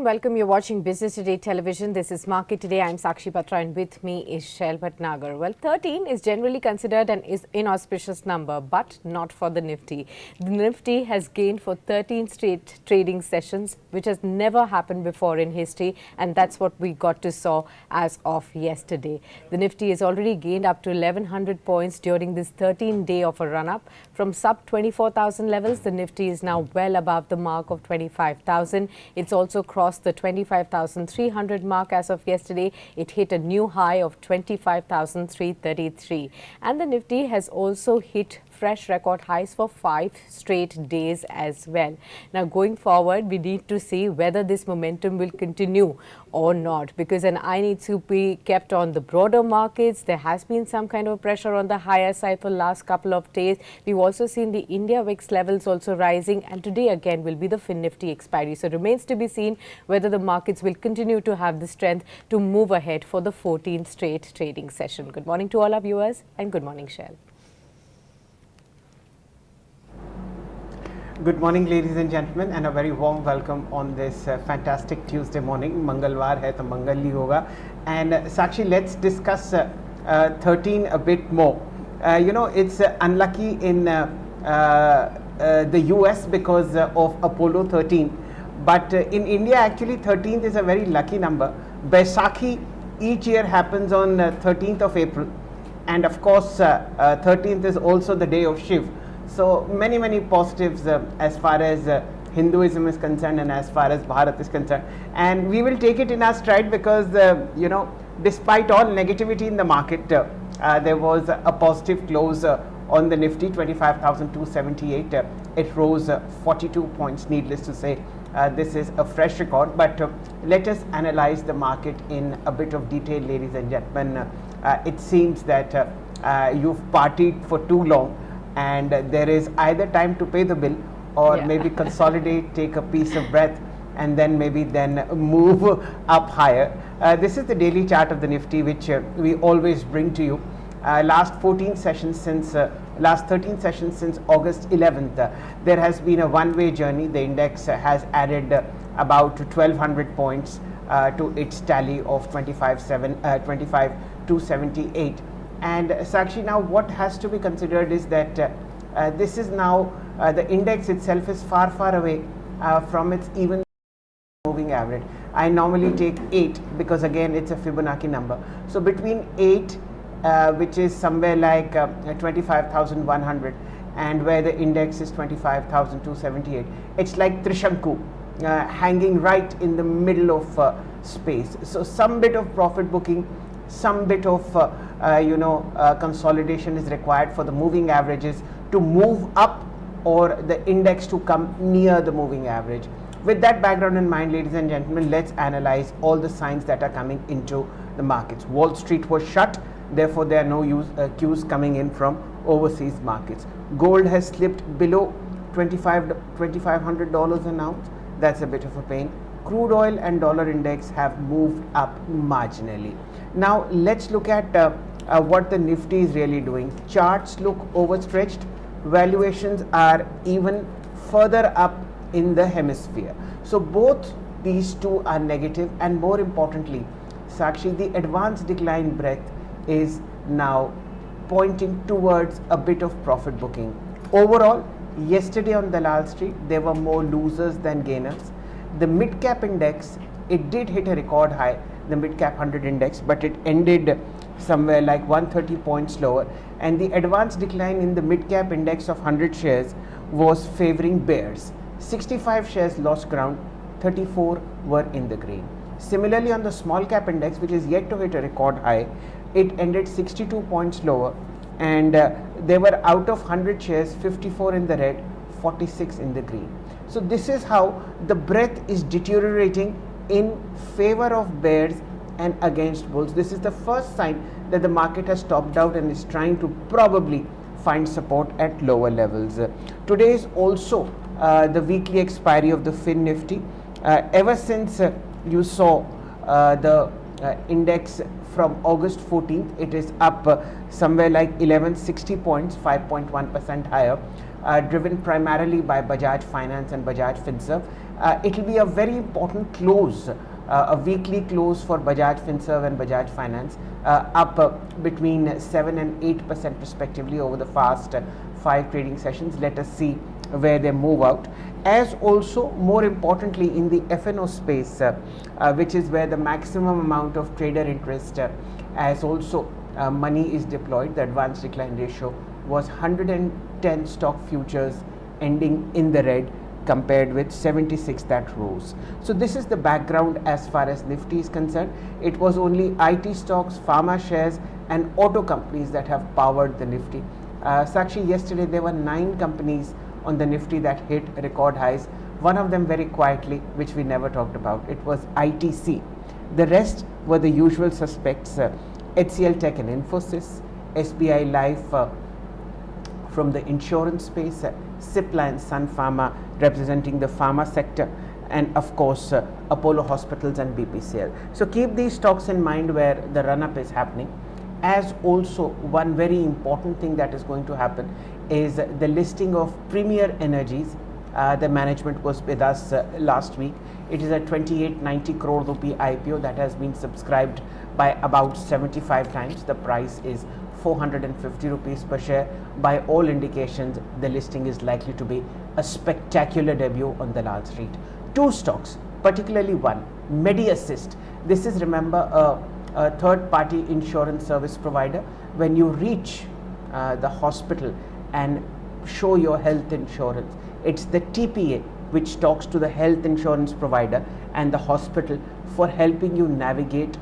and welcome. You're watching Business Today Television. This is Market Today. I'm Sakshi Batra and with me is Shail Bhatnagar. Well, 13 is generally considered an inauspicious number, but not for the Nifty. The Nifty has gained for 13 straight trading sessions, which has never happened before in history, and that's what we got to saw as of yesterday. The Nifty has already gained up to 1100 points during this 13-day of a run-up. From sub 24,000 levels, the Nifty is now well above the mark of 25,000. It's also crossed the 25,300 mark as of yesterday. It hit a new high of 25,333. And the Nifty has also hit fresh record highs for 5 straight days as well. Now, going forward, we need to see whether this momentum will continue or not, because an eye needs to be kept on the broader markets. There has been some kind of pressure on the higher side for the last couple of days. We've also seen the India VIX levels also rising, and today again will be the Fin Nifty expiry. So it remains to be seen whether the markets will continue to have the strength to move ahead for the 14th straight trading session. Good morning to all our viewers and good morning, Shail. Good morning, ladies and gentlemen, and a very warm welcome on this fantastic Tuesday morning. Mangalwar hai to Mangal hi hoga. And Sakshi, let's discuss 13 a bit more. It's unlucky in the US because of Apollo 13. But in India, actually, 13th is a very lucky number. Baisakhi each year happens on 13th of April. And of course, 13th is also the day of Shiv. So many positives as far as Hinduism is concerned and as far as Bharat is concerned. And we will take it in our stride because, despite all negativity in the market, there was a positive close on the Nifty, 25,278. It rose 42 points, needless to say. This is a fresh record, but let us analyze the market in a bit of detail, ladies and gentlemen. It seems that you've partied for too long, and there is either time to pay the bill or maybe consolidate, take a piece of breath, and then move up higher. This is the daily chart of the Nifty, which we always bring to you. Last 13 sessions since August 11th, there has been a one-way journey. The index has added about 1,200 points to its tally of 25,278. And Sakshi, now what has to be considered is that this is now the index itself is far away from its even moving average. I normally take 8 because again it's a Fibonacci number. So between 8, which is somewhere like 25,100, and where the index is 25,278, it's like Trishanku hanging right in the middle of space. So some bit of profit booking, some bit of consolidation is required for the moving averages to move up or the index to come near the moving average. With that background in mind, ladies and gentlemen, let's analyze all the signs that are coming into the markets. Wall Street was shut, therefore there are no cues coming in from overseas markets. Gold has slipped below $2,500 an ounce. That's a bit of a pain. Crude oil and dollar index have moved up marginally. Now let's look at what the Nifty is really doing. Charts look overstretched. Valuations are even further up in the hemisphere. So both these two are negative, and more importantly, Sakshi, the advanced decline breadth is now pointing towards a bit of profit booking. Overall, yesterday on Dalal Street, there were more losers than gainers. The mid-cap index, it did hit a record high, the mid-cap 100 index, but it ended somewhere like 130 points lower, and the advanced decline in the mid-cap index of 100 shares was favoring bears. 65 shares lost ground, 34 were in the green. Similarly, on the small cap index, which is yet to hit a record high, it ended 62 points lower, and there were out of 100 shares, 54 in the red, 46 in the green. So this is how the breadth is deteriorating in favor of bears and against bulls. This is the first sign that the market has topped out and is trying to probably find support at lower levels. Today is also the weekly expiry of the Fin Nifty. Ever since you saw the index from August 14th, it is up somewhere like 1160 points, 5.1% higher, driven primarily by Bajaj Finance and Bajaj Finserv. It will be a very important close, a weekly close for Bajaj Finserv and Bajaj Finance, up between 7 and 8% respectively over the past 5 trading sessions. Let us see where they move out. As also, more importantly, in the FNO space, which is where the maximum amount of trader interest as also money is deployed, the advanced decline ratio was 110 stock futures ending in the red compared with 76 that rose. So this is the background as far as Nifty is concerned. It was only IT stocks, pharma shares and auto companies that have powered the Nifty. Sakshi, yesterday there were 9 companies on the Nifty that hit record highs. One of them very quietly, which we never talked about, it was ITC. The rest were the usual suspects, HCL Tech and Infosys, SBI Life from the insurance space, Cipla and Sun Pharma representing the pharma sector, and of course Apollo Hospitals and BPCL. So keep these stocks in mind where the run-up is happening. As also, one very important thing that is going to happen is the listing of Premier Energies. The management was with us last week. It is a 2890 crore rupee IPO that has been subscribed by about 75 times. The price is 450 rupees per share. By all indications, the listing is likely to be a spectacular debut on the Lal Street. 2 stocks, particularly one, MediAssist. This is, remember, a third-party insurance service provider. When you reach the hospital and show your health insurance, it's the TPA which talks to the health insurance provider and the hospital for helping you navigate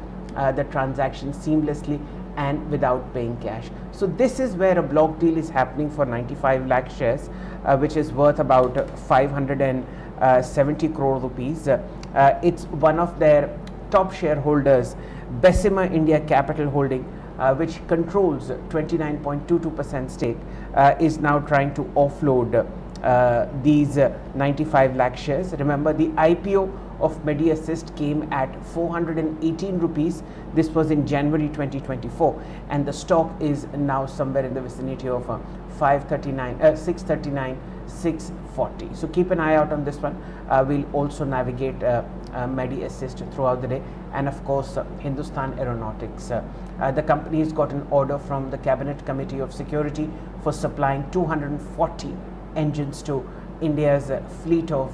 the transaction seamlessly and without paying cash. So this is where a block deal is happening for 95 lakh shares, which is worth about 570 crore rupees. It's one of their top shareholders, Bessemer India Capital Holding, which controls 29.22% stake, is now trying to offload these 95 lakh shares. Remember, the IPO of MediAssist came at 418 rupees. This was in January 2024, and the stock is now somewhere in the vicinity of 639, 640. So keep an eye out on this one. We'll also navigate MediAssist throughout the day, and of course Hindustan Aeronautics. The company has got an order from the Cabinet Committee of Security for supplying 240 engines to India's fleet of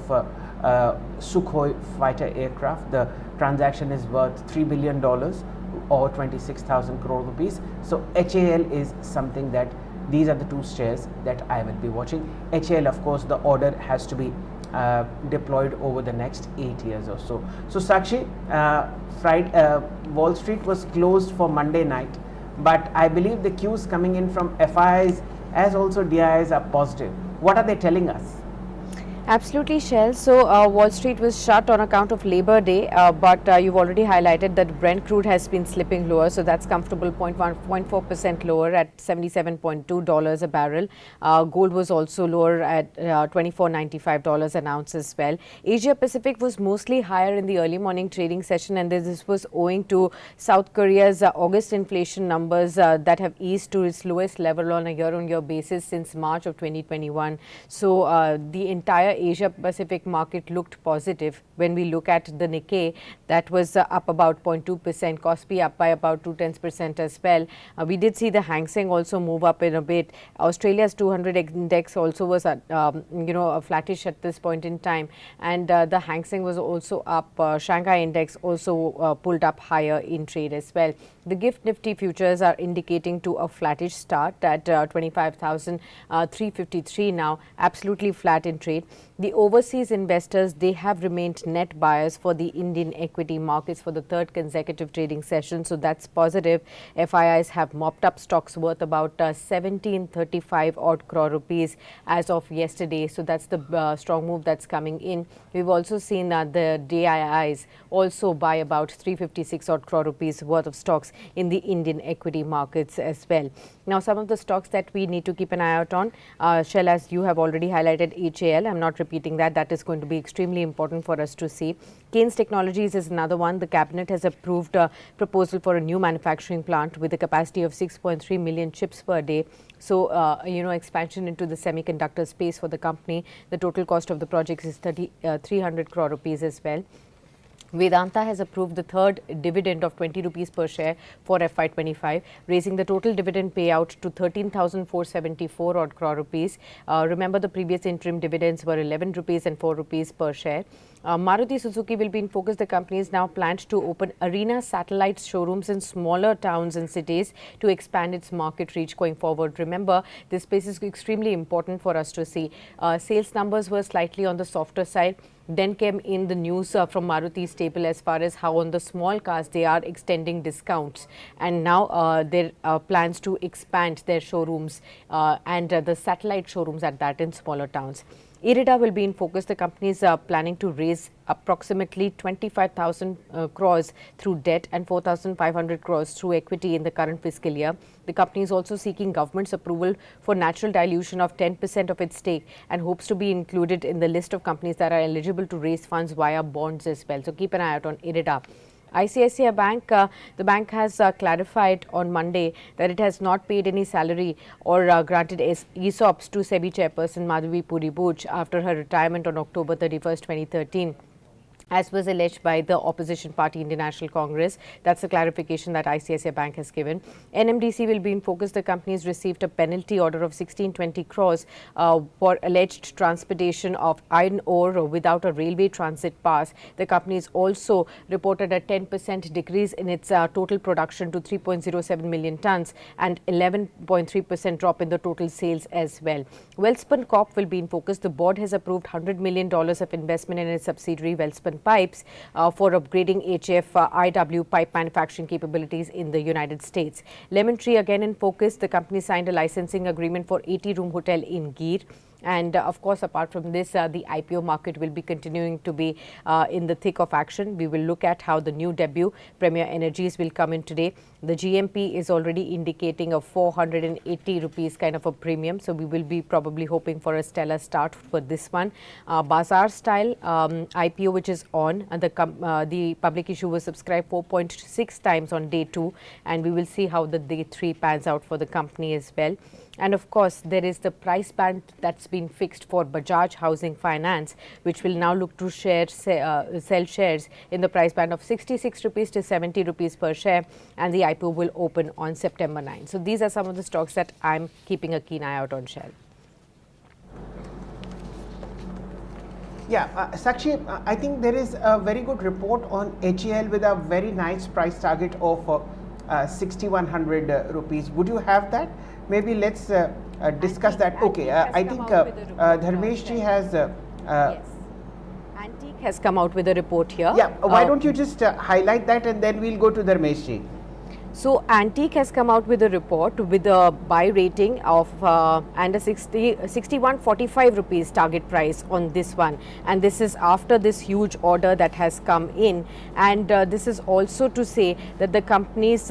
Sukhoi fighter aircraft. The transaction is worth $3 billion or 26,000 crore rupees. So HAL is something that, these are the 2 shares that I will be watching. HAL, of course, the order has to be deployed over the next 8 years or so. So Sakshi, Wall Street was closed for Monday night, but I believe the cues coming in from FIs as also DIs are positive. What are they telling us? Absolutely, Shail. So Wall Street was shut on account of Labor Day, but you've already highlighted that Brent crude has been slipping lower, so that's comfortable, 0.4% lower at $77.2 a barrel. Gold was also lower at $24.95 an ounce as well. Asia Pacific was mostly higher in the early morning trading session, and this was owing to South Korea's August inflation numbers that have eased to its lowest level on a year-on-year basis since March of 2021. So the entire Asia Pacific market looked positive. When we look at the Nikkei, that was up about 0.2%, Kospi up by about 0.2% as well. We did see the Hang Seng also move up in a bit. Australia's 200 index also was flattish at this point in time, and the Hang Seng was also up. Shanghai index also pulled up higher in trade as well. The GIFT Nifty futures are indicating to a flattish start at 25,353 now, absolutely flat in trade. The overseas investors, they have remained net buyers for the Indian equity markets for the 3rd consecutive trading session, so that's positive. FIIs have mopped up stocks worth about 1735 odd crore rupees as of yesterday, so that's the strong move that's coming in. We've also seen the DIIs also buy about 356 odd crore rupees worth of stocks. in the Indian equity markets as well. Now, some of the stocks that we need to keep an eye out on, Shail, as you have already highlighted HAL, I'm not repeating that. That is going to be extremely important for us to see. Keynes Technologies is another one. The cabinet has approved a proposal for a new manufacturing plant with a capacity of 6.3 million chips per day. So, expansion into the semiconductor space for the company. The total cost of the project is 300 crore rupees as well. Vedanta has approved the third dividend of 20 rupees per share for FY25, raising the total dividend payout to 13,474 odd crore rupees. Remember, the previous interim dividends were 11 rupees and 4 rupees per share. Maruti Suzuki will be in focus. The company is now planned to open arena satellite showrooms in smaller towns and cities to expand its market reach going forward. Remember, this space is extremely important for us to see. Sales numbers were slightly on the softer side. Then came in the news from Maruti stable as far as how on the small cars they are extending discounts, and now there are plans to expand their showrooms and the satellite showrooms at that in smaller towns. IRIDA will be in focus. The company is planning to raise approximately 25,000 crores through debt and 4,500 crores through equity in the current fiscal year. The company is also seeking government's approval for natural dilution of 10% of its stake and hopes to be included in the list of companies that are eligible to raise funds via bonds as well. So keep an eye out on IRIDA. ICICI Bank, the bank has clarified on Monday that it has not paid any salary or granted ESOPs to SEBI chairperson Madhavi Puri Bhuj after her retirement on October 31st, 2013. As was alleged by the opposition party Indian National Congress. That's the clarification that ICICI Bank has given. NMDC will be in focus. The company has received a penalty order of 1620 crores for alleged transportation of iron ore without a railway transit pass. The company has also reported a 10% decrease in its total production to 3.07 million tons and 11.3% drop in the total sales as well. Welspun Corp will be in focus. The board has approved $100 million of investment in its subsidiary Welspun Pipes for upgrading HF IW pipe manufacturing capabilities in the United States. Lemon Tree again in focus. The company signed a licensing agreement for 80-room hotel in Gir. And of course, apart from this, the IPO market will be continuing to be in the thick of action. We will look at how the new debut, Premier Energies, will come in today. The GMP is already indicating a 480 rupees kind of a premium. So we will be probably hoping for a stellar start for this one. Bazaar style IPO, which is on, and the public issue was subscribed 4.6 times on day 2. And we will see how the day 3 pans out for the company as well. And of course, there is the price band that's been fixed for Bajaj Housing Finance, which will now look to sell shares in the price band of 66 rupees to 70 rupees per share, and the IPO will open on September 9. So these are some of the stocks that I'm keeping a keen eye out on, Shail. Yeah, Sakshi, I think there is a very good report on HAL with a very nice price target of 6,100 rupees. Would you have that? Maybe let's discuss that. Okay, I think Dharmesh ji has. Yes. Antique has come out with a report here. Yeah, why don't you just highlight that and then we'll go to Dharmesh ji. So, Antique has come out with a report with a buy rating of and a 61.45 rupees target price on this one, and this is after this huge order that has come in, and this is also to say that the company's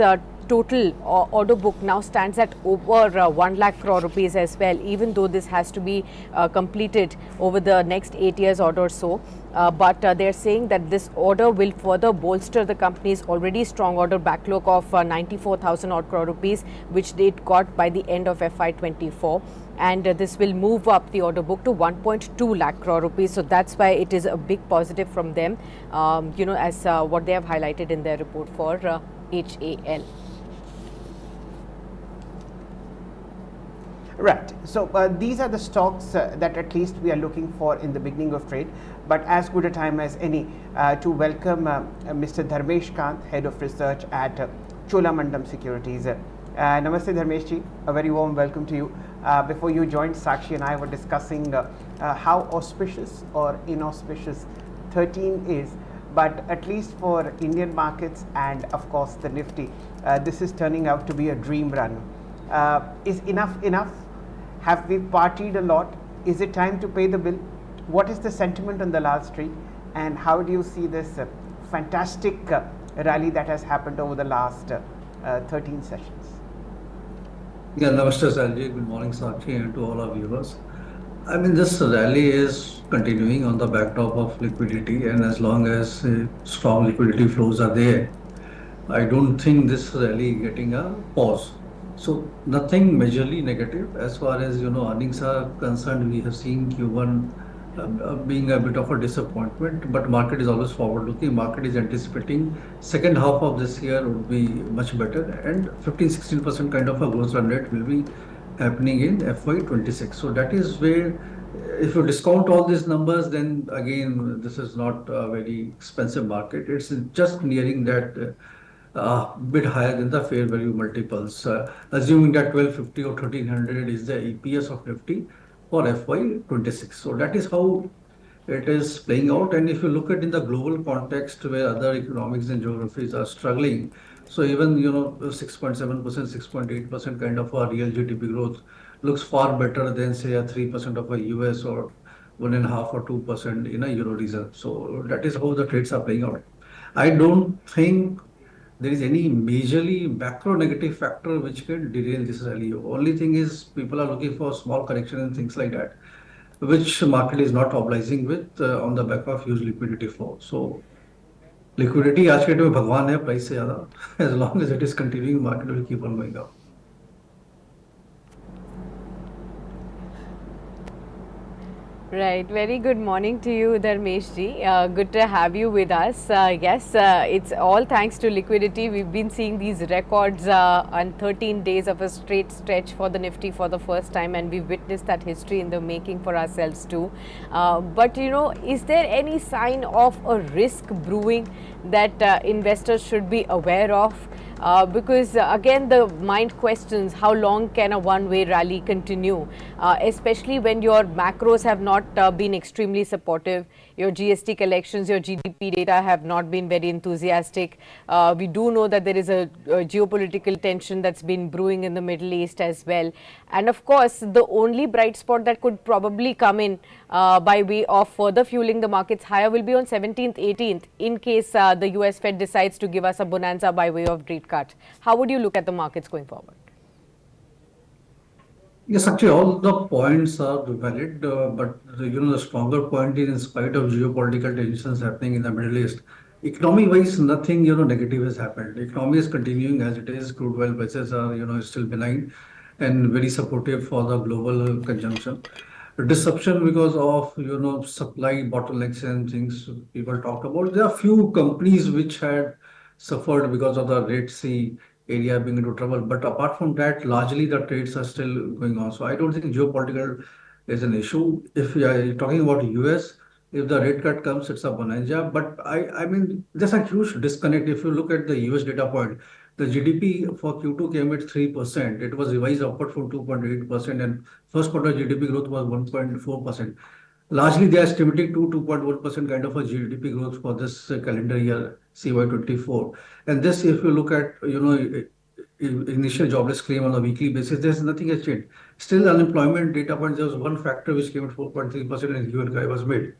total order book now stands at over 1 lakh crore rupees as well, even though this has to be completed over the next 8 years or so. But they're saying that this order will further bolster the company's already strong order backlog of 94,000 odd crore rupees, which they got by the end of FY24. And this will move up the order book to 1.2 lakh crore rupees. So that's why it is a big positive from them, as what they have highlighted in their report for HAL. Right. So these are the stocks that at least we are looking for in the beginning of trade. But as good a time as any to welcome Mr. Dharmesh Kant, Head of Research at Cholamandam Securities. Namaste Dharmesh ji, a very warm welcome to you. Before you joined, Sakshi and I were discussing how auspicious or inauspicious 13 is. But at least for Indian markets and of course the Nifty, this is turning out to be a dream run. Is enough enough? Have we partied a lot? Is it time to pay the bill? What is the sentiment on the Lal Street, and how do you see this fantastic rally that has happened over the last 13 sessions. Yeah, Namaste Salji. Good morning, Sakshi, and to all our viewers. I mean, this rally is continuing on the backdrop of liquidity, and as long as strong liquidity flows are there, I don't think this rally getting a pause. So nothing majorly negative as far as earnings are concerned. We have seen Q1 being a bit of a disappointment, but market is always forward-looking. Market is anticipating second half of this year would be much better, and 15-16% kind of a growth run rate will be happening in FY26. So that is where, if you discount all these numbers, then again, this is not a very expensive market. It's just nearing that bit higher than the fair value multiples, assuming that 1250 or 1300 is the EPS of Nifty for FY26. So that is how it is playing out. And if you look at in the global context where other economics and geographies are struggling, so even 6.7%, 6.8% kind of a real GDP growth looks far better than say a 3% of a US or 1.5 or 2% in a Euro region. So that is how the trades are playing out. I don't think there is any majorly macro negative factor which can derail this rally. Only thing is people are looking for small correction and things like that, which market is not obliging with on the back of huge liquidity flow. So liquidity आज के date में भगवान है price से ज़्यादा. As long as it is continuing, market will keep on going up. Right. Very good morning to you, Dharmesh ji. Good to have you with us. Yes, it's all thanks to liquidity. We've been seeing these records on 13 days of a straight stretch for the Nifty for the first time, and we've witnessed that history in the making for ourselves too. But is there any sign of a risk brewing that investors should be aware of? Because again, the mind questions how long can a one-way rally continue, especially when your macros have not been extremely supportive. Your GST collections, your GDP data have not been very enthusiastic. We do know that there is a geopolitical tension that's been brewing in the Middle East as well. And of course, the only bright spot that could probably come in by way of further fueling the markets higher will be on 17th, 18th, in case the US Fed decides to give us a bonanza by way of rate cut. How would you look at the markets going forward? Yes, actually, all the points are valid, but the stronger point is in spite of geopolitical tensions happening in the Middle East, economy-wise, nothing negative has happened. Economy is continuing as it is. Crude oil prices are still benign and very supportive for the global consumption. Disruption because of supply bottlenecks and things people talked about. There are few companies which had suffered because of the Red Sea area being into trouble. But apart from that, largely the trades are still going on. So I don't think geopolitical is an issue. If we are talking about US, if the rate cut comes, it's a bonanza. But I mean, there's a huge disconnect. If you look at the US data point, the GDP for Q2 came at 3%. It was revised upward from 2.8%, and first quarter GDP growth was 1.4%. Largely, they are estimating 2.1% kind of a GDP growth for this calendar year, CY24. And this, if you look at, initial jobless claim on a weekly basis, there's nothing has changed. Still, unemployment data point, there was one factor which came at 4.3% and QNK was made.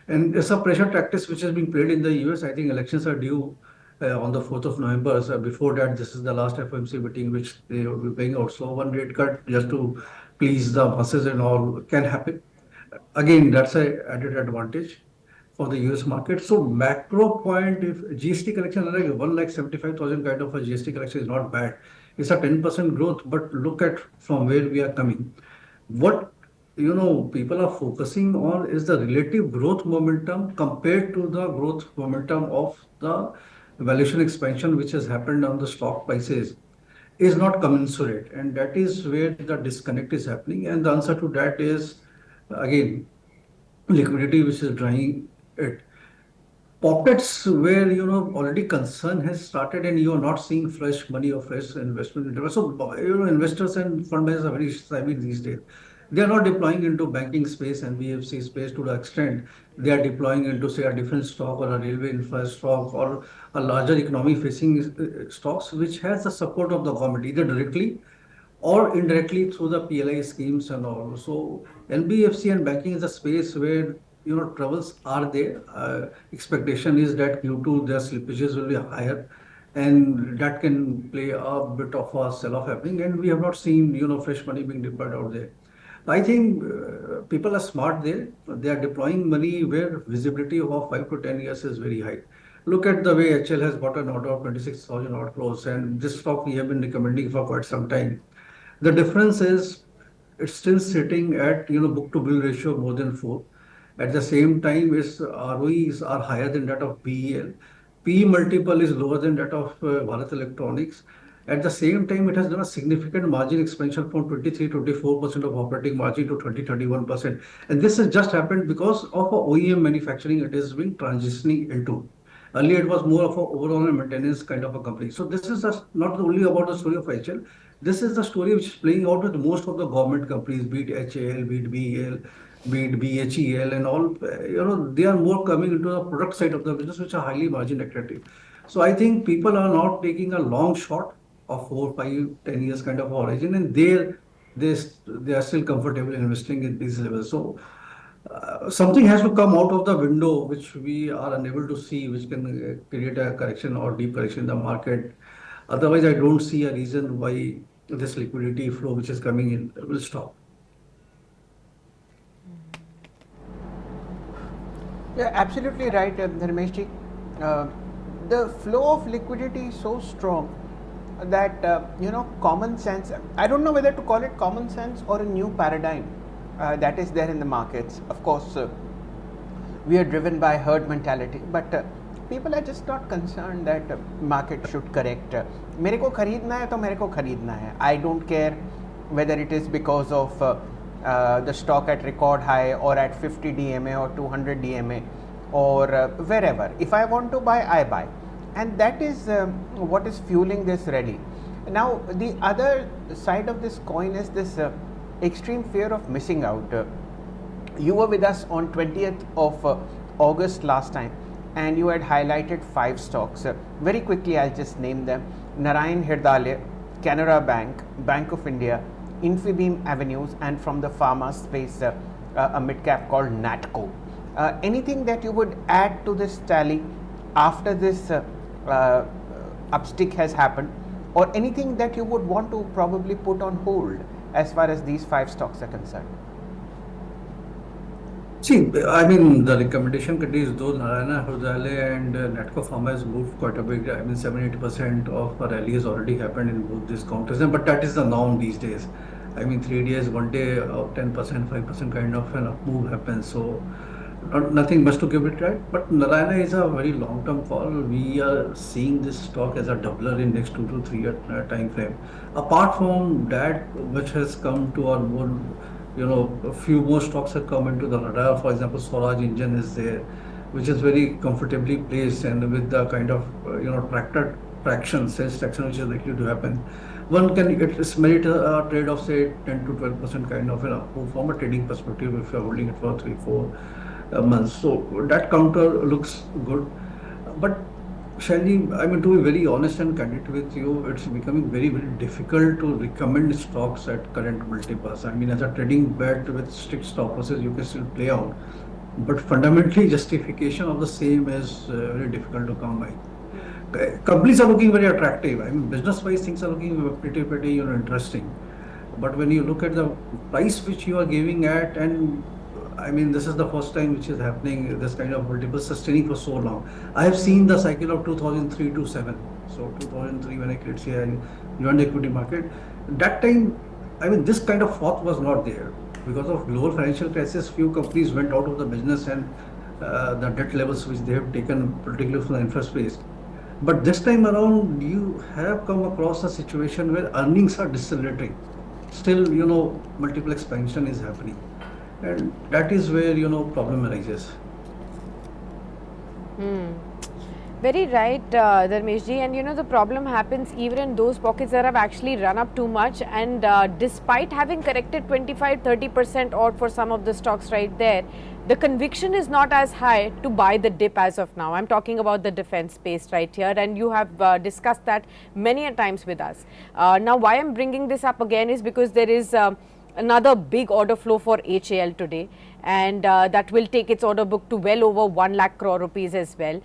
And there's a pressure tactics which has been played in the US. I think elections are due on the 4th of November. So before that, this is the last FMC meeting which they will be paying out. So one rate cut just to please the masses and all can happen. Again, that's a added advantage for the US market. So macro point, if GST collection like 1,75,000 kind of a GST collection is not bad. It's a 10% growth, but look at from where we are coming. What people are focusing on is the relative growth momentum compared to the growth momentum of the valuation expansion which has happened on the stock prices is not commensurate, and that is where the disconnect is happening. And the answer to that is again liquidity which is driving it. Pockets where already concern has started and you are not seeing fresh money or fresh investment. So investors and fund managers are very savvy these days. They are not deploying into banking space and BFC space to the extent they are deploying into say a defense stock or a railway infra stock or a larger economy facing stocks which has the support of the government either directly or indirectly through the PLI schemes and all. So NBFC and banking is a space where troubles are there. Expectation is that Q2 their slippages will be higher, and that can play a bit of a sell-off happening, and we have not seen, fresh money being deployed out there. I think people are smart there. They are deploying money where visibility of 5 to 10 years is very high. Look at the way HL has got an order of 26,000 odd crores, and this stock we have been recommending for quite some time. The difference is it's still sitting at, book to bill ratio more than 4. At the same time, its ROEs are higher than that of BEL. P multiple is lower than that of Bharat Electronics. At the same time, it has done a significant margin expansion from 23-24% of operating margin to 20-21%. And this has just happened because of a OEM manufacturing it has been transitioning into. Earlier, it was more of a overall maintenance kind of a company. So this is not only about the story of HL. This is the story which is playing out with most of the government companies, be it HAL, be it BEL, be it BHEL, and all. They are more coming into the product side of the business, which are highly margin accretive. So I think people are not taking a long shot of 4, 5, 10 years kind of horizon, and they are still comfortable investing at these levels. So something has to come out of the window which we are unable to see, which can create a correction or deep correction in the market. Otherwise, I don't see a reason why this liquidity flow which is coming in will stop. Yeah, absolutely right, Dharmeshji. The flow of liquidity is so strong that common sense. I don't know whether to call it common sense or a new paradigm that is there in the markets. Of course, we are driven by herd mentality, but people are just not concerned that market should correct. मेरे को खरीदना है तो मेरे को खरीदना है. I don't care whether it is because of the stock at record high or at 50 DMA or 200 DMA or wherever. If I want to buy, I buy, and that is what is fueling this rally. Now the other side of this coin is this extreme fear of missing out. You were with us on 20th of August last time, and you had highlighted 5 stocks. Very quickly, I'll just name them: Narayan Hirdale, Canara Bank, Bank of India, Infibeam Avenues, and from the pharma space, a mid cap called Natco. Anything that you would add to this tally after this upstick has happened, or anything that you would want to probably put on hold as far as these 5 stocks are concerned? See, I mean, the recommendation continues, though Narayana Hrudayalaya and Natco Pharma has moved quite a bit. I mean, 70-80% of a rally has already happened in both these counters, but that is the norm these days. I mean, 3 days, 1 day of 10%, 5% kind of an up move happens. So, nothing much to give it right. But Narayana is a very long-term call. We are seeing this stock as a doubler in next 2 to 3 year time frame. Apart from that, which has come to our more, a few more stocks have come into the radar. For example, Swaraj Engine is there, which is very comfortably placed, and with the kind of sales traction which is likely to happen, one can merit a trade of say 10 to 12% kind of move from a trading perspective if you are holding it for 3-4 months. So that counter looks good, but Shailji, I mean, to be very honest and candid with you, it's becoming very, very difficult to recommend stocks at current multiples. I mean, as a trading bet with strict stop losses, you can still play out, but fundamentally, justification of the same is very difficult to come by. Companies are looking very attractive. I mean, business-wise, things are looking pretty, interesting. But when you look at the price which you are giving at, and I mean, this is the first time which is happening, this kind of multiple sustaining for so long. I have seen the cycle of 2003 to 7. So 2003 when I created here and joined the equity market. That time, I mean, this kind of froth was not there. Because of global financial crisis, few companies went out of the business, and the debt levels which they have taken, particularly from the infra space. But this time around, you have come across a situation where earnings are decelerating. Still, multiple expansion is happening. And that is where, problem arises. Very right, Dharmeshji. And the problem happens even in those pockets that have actually run up too much, and despite having corrected 25-30% odd for some of the stocks right there, the conviction is not as high to buy the dip as of now. I'm talking about the defense space right here, and you have discussed that many a times with us. Now, why I'm bringing this up again is because there is another big order flow for HAL today, and that will take its order book to well over 1 lakh crore rupees as well.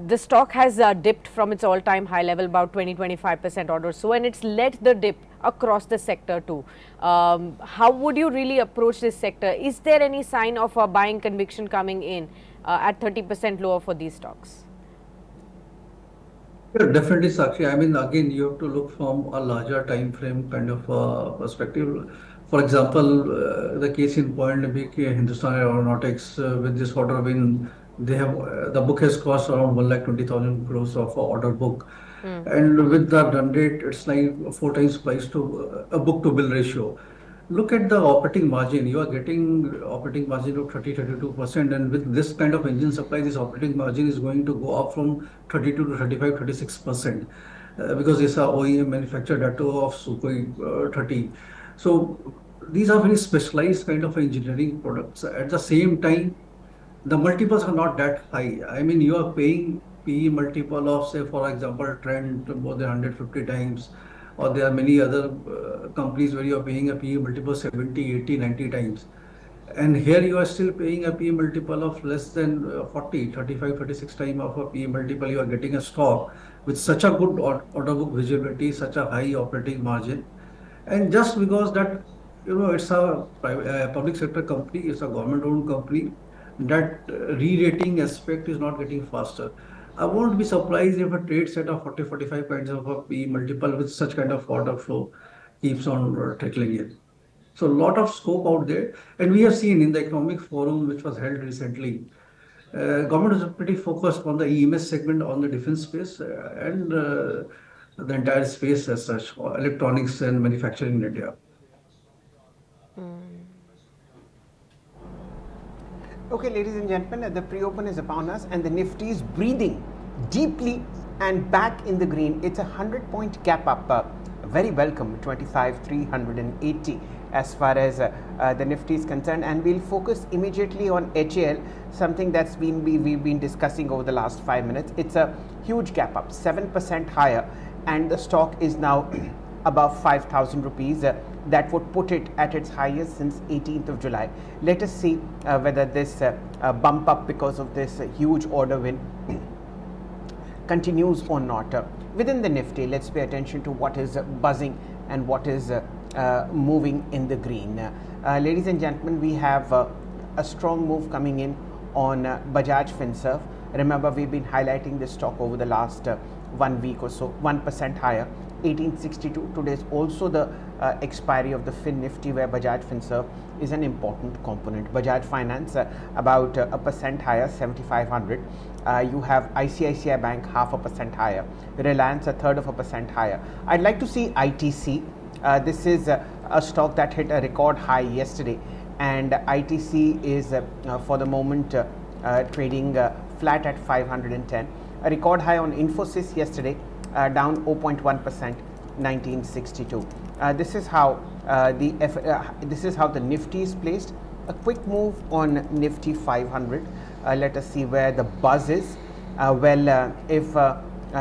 The stock has dipped from its all-time high level about 20-25% or so, and it's led the dip across the sector too. How would you really approach this sector? Is there any sign of a buying conviction coming in at 30% lower for these stocks? Yeah, definitely, Sakshi. I mean, again, you have to look from a larger time frame kind of perspective. For example, the case in point, big Hindustan Aeronautics with this order win, they have the book has cost around 1,20,000 crores of order book, and with the run rate, it's like 4 times price to a book to bill ratio. Look at the operating margin. You are getting operating margin of 32%. And with this kind of engine supply, this operating margin is going to go up from 32 to 35, 36%, because it's a OEM manufactured that too of Sukhoi 30. So these are very specialized kind of engineering products. At the same time, the multiples are not that high. I mean, you are paying PE multiple of, say, for example, Trend more than 150 times, or there are many other companies where you are paying a PE multiple 70, 80, 90 times. And here you are still paying a PE multiple of less than 40, 35, 36 times of a PE multiple. You are getting a stock with such a good order book visibility, such a high operating margin. And just because that, it's a public sector company, it's a government owned company, that re-rating aspect is not getting faster. I won't be surprised if a trade set of 40, 45 kinds of a P multiple with such kind of order flow keeps on trickling in. So a lot of scope out there. And we have seen in the economic forum, which was held recently, government is pretty focused on the EMS segment, on the defense space, and the entire space as such, electronics and manufacturing in India. Okay, ladies and gentlemen, the pre-open is upon us and the Nifty is breathing deeply and back in the green. It's a 100-point gap up, very welcome, 25,380 as far as the Nifty is concerned, and we'll focus immediately on HAL, something that's we've been discussing over the last 5 minutes. It's a huge gap up, 7% higher, and the stock is now above 5,000 rupees. That would put it at its highest since 18th of July. Let us see whether this bump up because of this huge order win continues or not. Within the Nifty, let's pay attention to what is buzzing and what is moving in the green. Ladies and gentlemen, we have a strong move coming in on Bajaj Finserv. Remember, we've been highlighting this stock over the last 1 week or so, 1% higher. 1862. Today is also the expiry of the Fin Nifty, where Bajaj Finserv is an important component. Bajaj Finance about 1% higher, 7,500. You have ICICI Bank 0.5% higher. Reliance 1/3% higher. I'd like to see ITC. This is a stock that hit a record high yesterday, and ITC is for the moment trading flat at 510. A record high on Infosys yesterday, down 0.1%, 1962. This is how the Nifty is placed. A quick move on Nifty 500. Let us see where the buzz is. If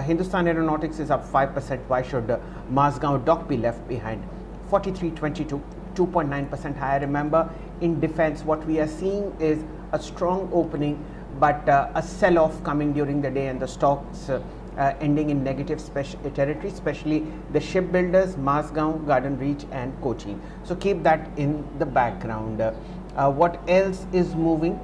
Hindustan Aeronautics is up 5%, why should Mazgaon Dock be left behind? 43.22, 2.9% higher. Remember, in defense, what we are seeing is a strong opening, but a sell-off coming during the day, and the stocks ending in negative territory, especially the shipbuilders, Mazgaon, Garden Reach and Cochin. So keep that in the background. What else is moving?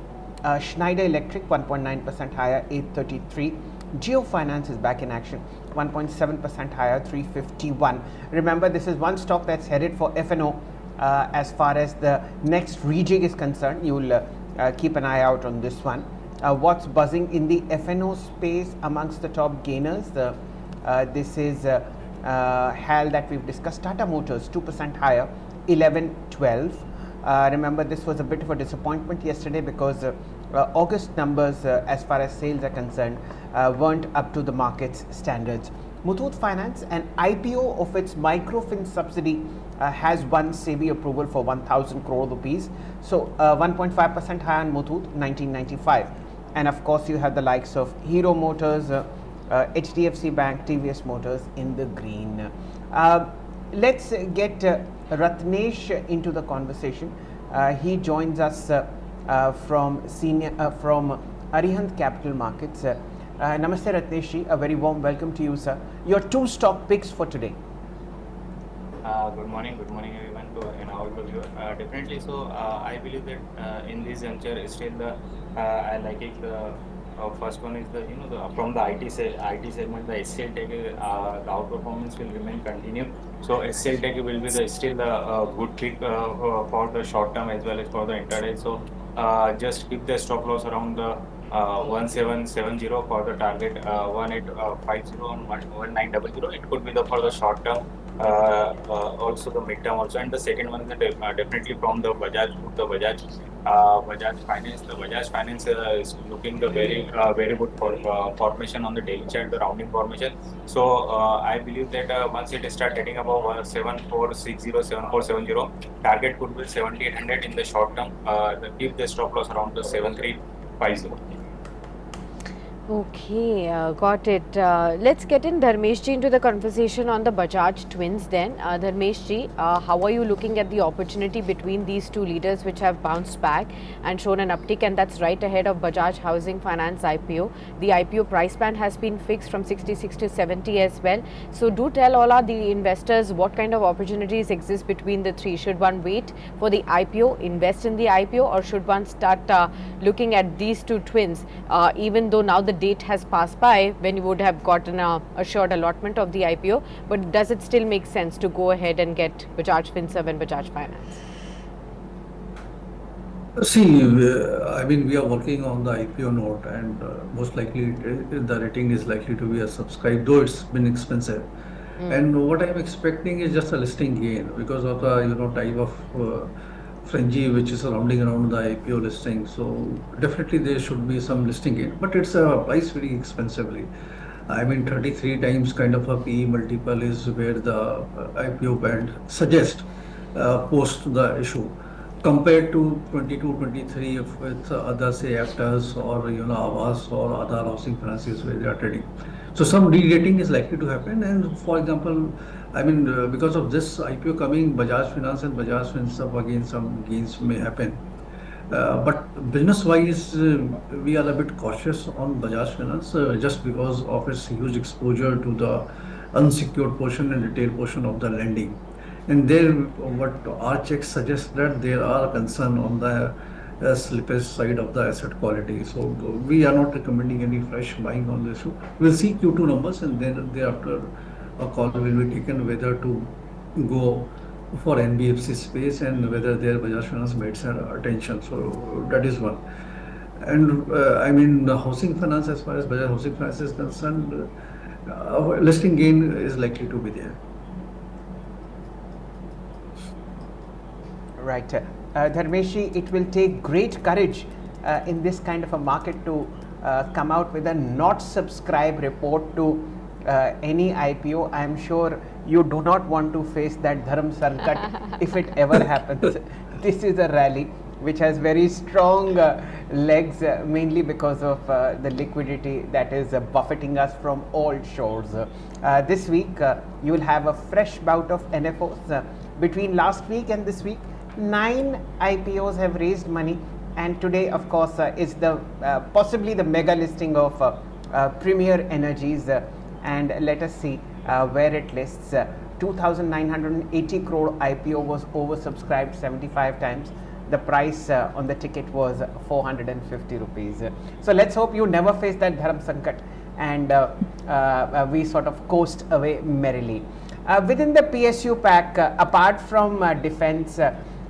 Schneider Electric 1.9% higher, 833. Geo Finance is back in action, 1.7% higher, 351. Remember, this is one stock that's headed for FNO. As far as the next rejig is concerned, you will keep an eye out on this one. What's buzzing in the FNO space amongst the top gainers? This is HAL that we've discussed. Tata Motors 2% higher, 1112. Remember, this was a bit of a disappointment yesterday because August numbers as far as sales are concerned weren't up to the market's standards. Muthoot Finance, an IPO of its microfin subsidy, has won SEBI approval for 1,000 crore rupees. So 1.5% higher on Muthoot, 1995. And of course, you have the likes of Hero Motors, HDFC Bank, TVS Motors in the green. let's get Ratnesh into the conversation. He joins us from Arihant Capital Markets. Namaste Ratnesh, a very warm welcome to you, sir. Your two stock picks for today. Good morning everyone to all of you. Definitely, so I believe that in this juncture, still the I like it. First one is from the IT segment, the SCL Tech, the outperformance will remain continued. So SCL Tech will be still the good pick for the short term as well as for the intraday. So just keep the stop loss around the 1770 for the target, 1850 and 1900. It could be the for the short term. Also the midterm also, and the second one is definitely from the Bajaj Finance. The Bajaj Finance is looking the very good formation on the daily chart, the rounding formation. So I believe that once it start heading above 7460, 7470, target could be 7800 in the short term. Keep the stop loss around the 7350. Okay, got it. Let's get in Dharmesh ji into the conversation on the Bajaj twins then. Dharmesh ji, how are you looking at the opportunity between these two leaders which have bounced back and shown an uptick, and that's right ahead of Bajaj Housing Finance IPO. The IPO price band has been fixed from 66 to 70 as well. So do tell all our the investors what kind of opportunities exist between the three. Should one wait for the IPO, invest in the IPO, or should one start looking at these two twins, even though now the date has passed by when you would have gotten a assured allotment of the IPO, but does it still make sense to go ahead and get Bajaj Finserv and Bajaj Finance? See, I mean, we are working on the IPO note, and most likely the rating is likely to be a subscribe, though it's been expensive. And what I'm expecting is just a listing gain because of the type of frenzy which is surrounding around the IPO listing. So definitely there should be some listing gain, but it's priced very expensively. I mean, 33 times kind of a PE multiple is where the IPO band suggests post the issue, compared to 22, 23 with other say actors or Awas or other housing finances where they are trading. So some re-rating is likely to happen. And for example, I mean, because of this IPO coming, Bajaj Finance and Bajaj Finserv again some gains may happen. But business-wise, we are a bit cautious on Bajaj Finance just because of its huge exposure to the unsecured portion and retail portion of the lending. And there, what our checks suggest that there are concern on the slippage side of the asset quality. So we are not recommending any fresh buying on this issue. We'll see Q2 numbers, and then thereafter a call will be taken whether to go for NBFC space and whether their Bajaj Finance merits our attention. So that is one. And I mean, the housing finance, as far as Bajaj Housing Finance is concerned, listing gain is likely to be there. Right. Dharmeshi, it will take great courage in this kind of a market to come out with a not subscribe report to any IPO. I am sure you do not want to face that Dharam Sankat if it ever happens. This is a rally which has very strong legs, mainly because of the liquidity that is buffeting us from all shores. This week, you will have a fresh bout of NFOs. Between last week and this week, 9 IPOs have raised money, and today, of course, is the possibly the mega listing of Premier Energies, and let us see where it lists. 2,980 crore IPO was oversubscribed 75 times. The price on the ticket was 450 rupees. So let's hope you never face that Dharam Sankat, and we sort of coast away merrily. Within the PSU pack, apart from defense,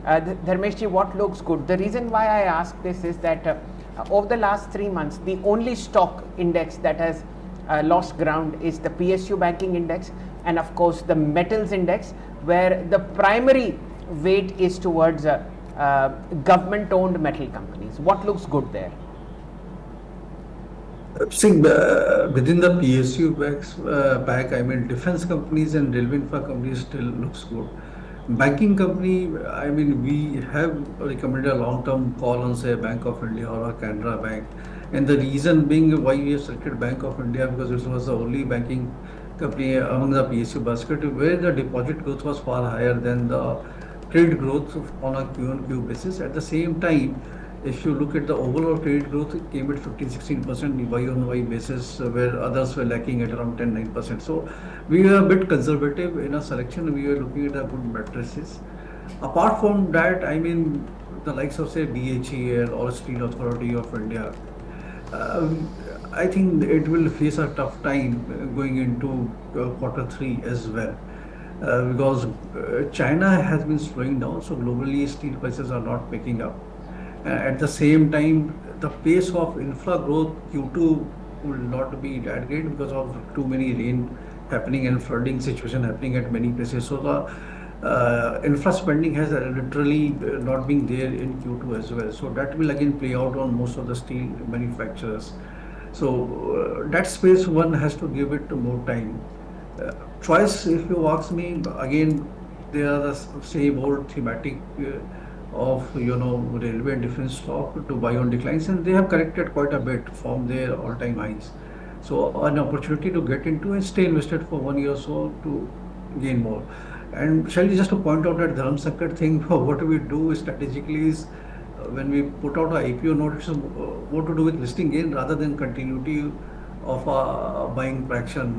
Dharmesh, what looks good? The reason why I ask this is that over the last 3 months, the only stock index that has lost ground is the PSU banking index, and of course the metals index, where the primary weight is towards government-owned metal companies. What looks good there? See, within the PSU pack, I mean, defense companies and railway infra companies still looks good. Banking company, I mean, we have recommended a long-term call on, say, Bank of India or a Canara Bank. And the reason being why we have selected Bank of India, because it was the only banking company among the PSU basket, where the deposit growth was far higher than the credit growth on a Q on Q basis. At the same time, if you look at the overall credit growth, it came at 15-16% Y on Y basis, where others were lacking at around 10-9%. So we were a bit conservative in our selection. We were looking at a good matrices. Apart from that, I mean, the likes of say BHEL or Steel Authority of India, um, I think it will face a tough time going into quarter 3 as well. Because China has been slowing down, so globally steel prices are not picking up. At the same time, the pace of infra growth Q2 will not be that great because of too many rain happening and flooding situation happening at many places. So the infra spending has literally not been there in Q2 as well. So that will again play out on most of the steel manufacturers. So that space one has to give it more time. Choice, if you ask me, again, they are the same old thematic of railway and defense stock to buy on declines, and they have corrected quite a bit from their all-time highs. So an opportunity to get into and stay invested for 1 year or so to gain more. And Shaili, just to point out that Dharam Sankat thing, what we do strategically is when we put out a IPO note, it's more to do with listing gain rather than continuity of buying fraction.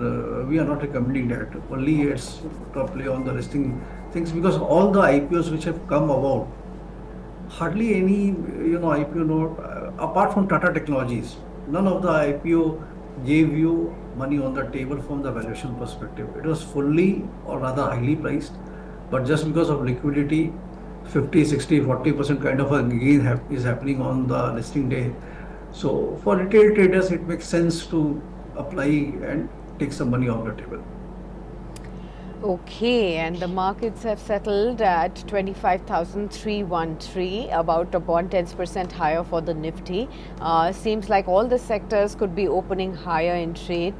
We are not recommending that. Only it's to play on the listing things because all the IPOs which have come about, hardly any IPO note apart from Tata Technologies. None of the IPO gave you money on the table from the valuation perspective. It was fully or rather highly priced, but just because of liquidity, 50, 60, 40% kind of a gain is happening on the listing day. So for retail traders, it makes sense to apply and take some money off the table. Okay, and the markets have settled at 25,313, about 10% higher for the Nifty. Seems like all the sectors could be opening higher in trade.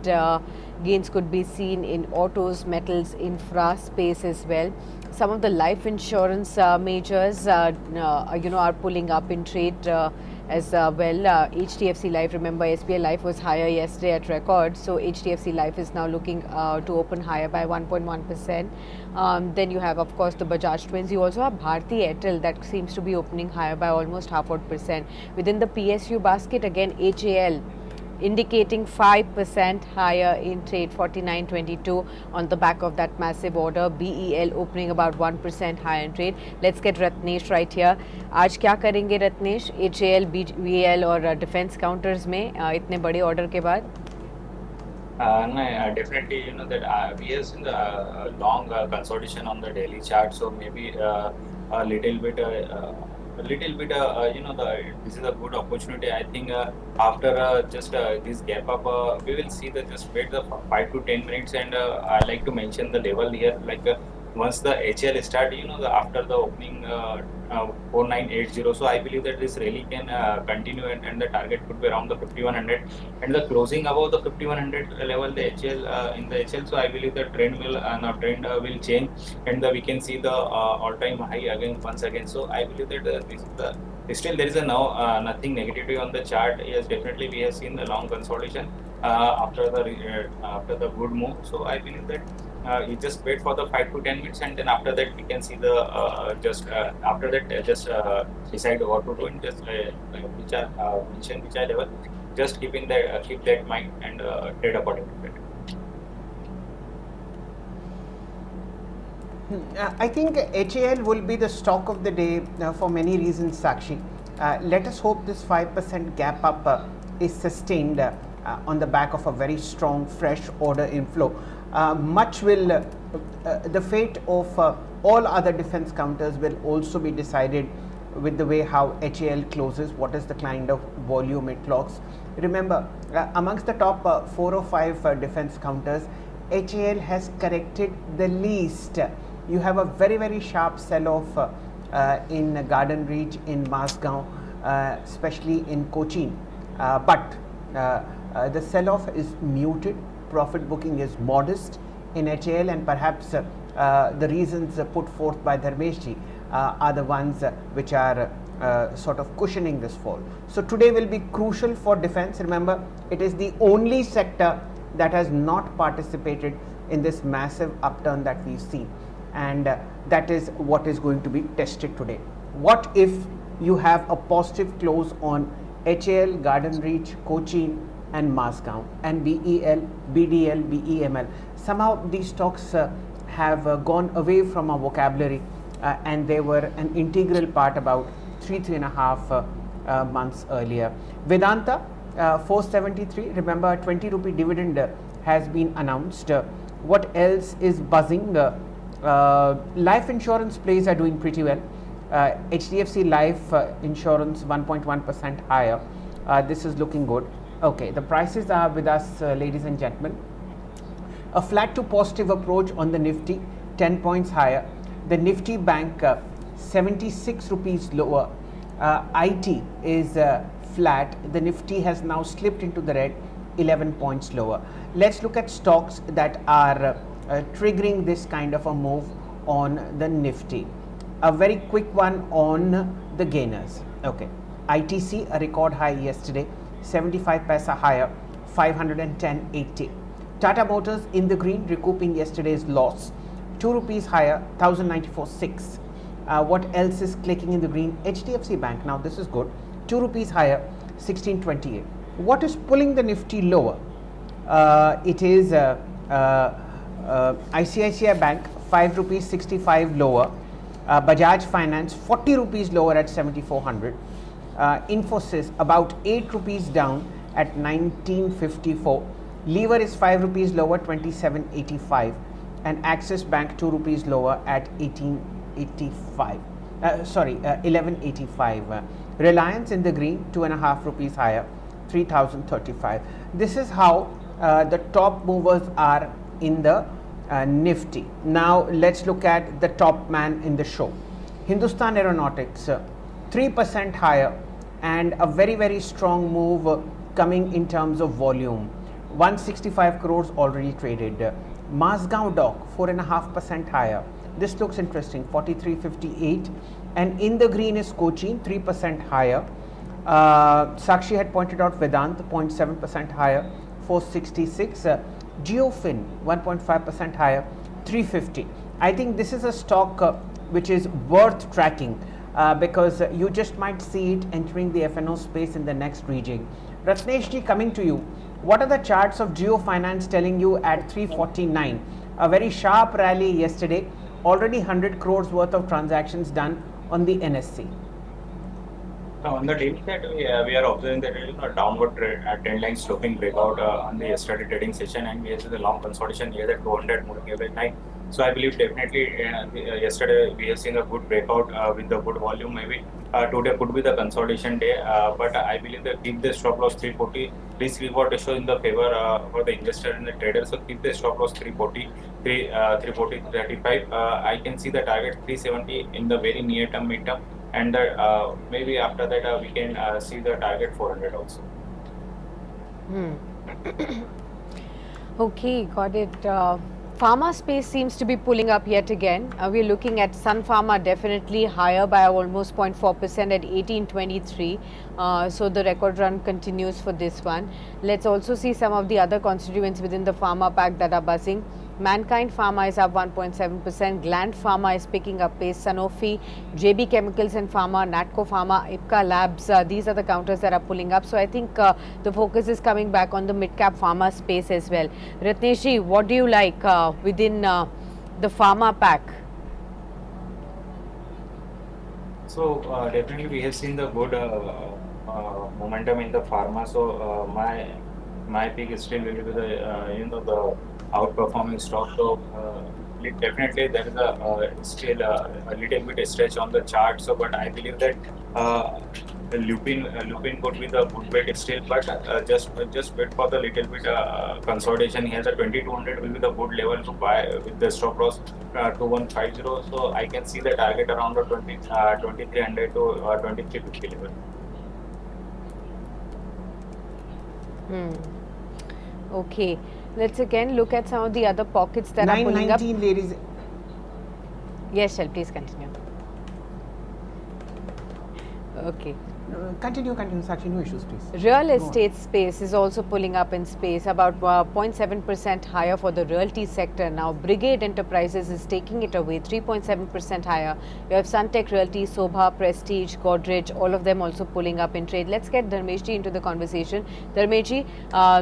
Gains could be seen in autos, metals, infra space as well. Some of the life insurance majors, are pulling up in trade as well. HDFC Life, remember SBI Life was higher yesterday at record, so HDFC Life is now looking to open higher by 1.1%. Then you have, of course, the Bajaj Twins. You also have Bharti Airtel that seems to be opening higher by almost 0.5%. Within the PSU basket, again HAL indicating 5% higher in trade, 49.22 on the back of that massive order. BEL opening about 1% higher in trade. Let's get Ratnesh right here. आज क्या करेंगे Ratnesh HAL, BEL और defence counters में इतने बड़े order के बाद? No, definitely, that we have seen the long consolidation on the daily chart, so maybe a little bit, this is a good opportunity. I think after just this gap up, we will see that just wait the 5 to 10 minutes, and I like to mention the level here, like once the HL start, after the opening 4980, so I believe that this rally can continue, and the target could be around the 5100, and the closing above the 5100 level, the HL in the HL. So I believe the trend will will change, and we can see the all-time high again once again. So I believe that this is the still there is a now nothing negativity on the chart. Yes, definitely we have seen the long consolidation after the good move. So I believe that you just wait for the 5 to 10 minutes, and then after that we can see the after that decide what to do, and just which are mention which are level. Just keep that in mind and trade according to it. I think HAL will be the stock of the day for many reasons, Sakshi. Let us hope this 5% gap up is sustained on the back of a very strong fresh order inflow. Much will the fate of all other defense counters will also be decided with the way how HAL closes, what is the kind of volume it clocks. Remember, amongst the top 4 or 5 defense counters, HAL has corrected the least. You have a very, very sharp sell-off in Garden Reach, in Masgaon, especially in Cochin. But the sell-off is muted, profit booking is modest in HAL, and perhaps the reasons put forth by Dharmeshji are the ones which are sort of cushioning this fall. So today will be crucial for defense. Remember, it is the only sector that has not participated in this massive upturn that we've seen, and that is what is going to be tested today. What if you have a positive close on HAL, Garden Reach, Cochin and Masgaon, and BEL, BDL, BEML? Somehow these stocks have gone away from our vocabulary, and they were an integral part about 3.5 months earlier. Vedanta 473, remember a 20 rupee dividend has been announced. What else is buzzing? Life insurance plays are doing pretty well. HDFC Life Insurance 1.1% higher. This is looking good. Okay, the prices are with us, ladies and gentlemen. A flat to positive approach on the Nifty, 10 points higher. The Nifty Bank 76 rupees lower. IT is flat. The Nifty has now slipped into the red, 11 points lower. Let's look at stocks that are triggering this kind of a move on the Nifty. A very quick one on the gainers. Okay, ITC a record high yesterday, 75 paisa higher, 510.80. Tata Motors in the green, recouping yesterday's loss, 2 rupees higher, 1094.6. What else is clicking in the green? HDFC Bank, now this is good, 2 rupees higher, 1628. What is pulling the Nifty lower? It is ICICI Bank, 5 rupees 65 lower. Bajaj Finance 40 rupees lower at 7400. Infosys about 8 rupees down at 1954. Lever is 5 rupees lower, 2785, and Axis Bank 2 rupees lower at 1185. Reliance in the green, 2.5 rupees higher, 3035. This is how the top movers are in the Nifty. Now let's look at the top man in the show. Hindustan Aeronautics 3% higher, and a very strong move coming in terms of volume. 165 crores already traded. Masgaon Dock 4.5% higher. This looks interesting, 43.58, and in the green is Cochin 3% higher. Sakshi had pointed out Vedant 0.7% higher, 466. Geofin 1.5% higher, 350. I think this is a stock which is worth tracking because you just might see it entering the FNO space in the next rejig. Ratnesh ji, coming to you, what are the charts of Geo Finance telling you at 349? A very sharp rally yesterday, already 100 crores worth of transactions done on the NSE. On the daily chart, we are observing that downward trend line sloping breakout on the yesterday trading session, and we have the long consolidation near the 200 moving average line. So I believe definitely yesterday we have seen a good breakout with the good volume. Maybe today could be the consolidation day, but I believe that keep the stop loss 340. Risk reward ratio in the favor for the investor and the trader. So keep the stop loss 340, 335. I can see the target 370 in the very near term, mid term. And maybe after that we can see the target 400 also. Okay, got it. Pharma space seems to be pulling up yet again. We're looking at Sun Pharma definitely higher by almost 0.4% at 1823. So the record run continues for this one. Let's also see some of the other constituents within the pharma pack that are buzzing. Mankind Pharma is up 1.7%, Gland Pharma is picking up pace, Sanofi, JB Chemicals and Pharma, Natco Pharma, Ipca Labs, these are the counters that are pulling up. So I think the focus is coming back on the mid-cap pharma space as well. Ratnesh, what do you like within the pharma pack? So definitely we have seen the good momentum in the pharma. So my pick is still will be the the outperforming stock. So definitely there is still a little bit stretch on the chart. So but I believe that the Lupin could be the good bet still, but just wait for the little bit consolidation here. The 2200 will be the good level to buy with the stop loss 2150. So I can see the target around the 2300 to 2350 level. Okay, let's again look at some of the other pockets that are pulling up. 919, ladies. Yes, Shail, please continue. Okay. Continue, Sakshi, no issues, please. Real Go on. estate space is also pulling up in space, about 0.7% higher for the realty sector. Now, Brigade Enterprises is taking it away, 3.7% higher. You have Suntech Realty, Sobha, Prestige, Godrej, all of them also pulling up in trade. Let's get Dharmeshji into the conversation. Dharmeshji,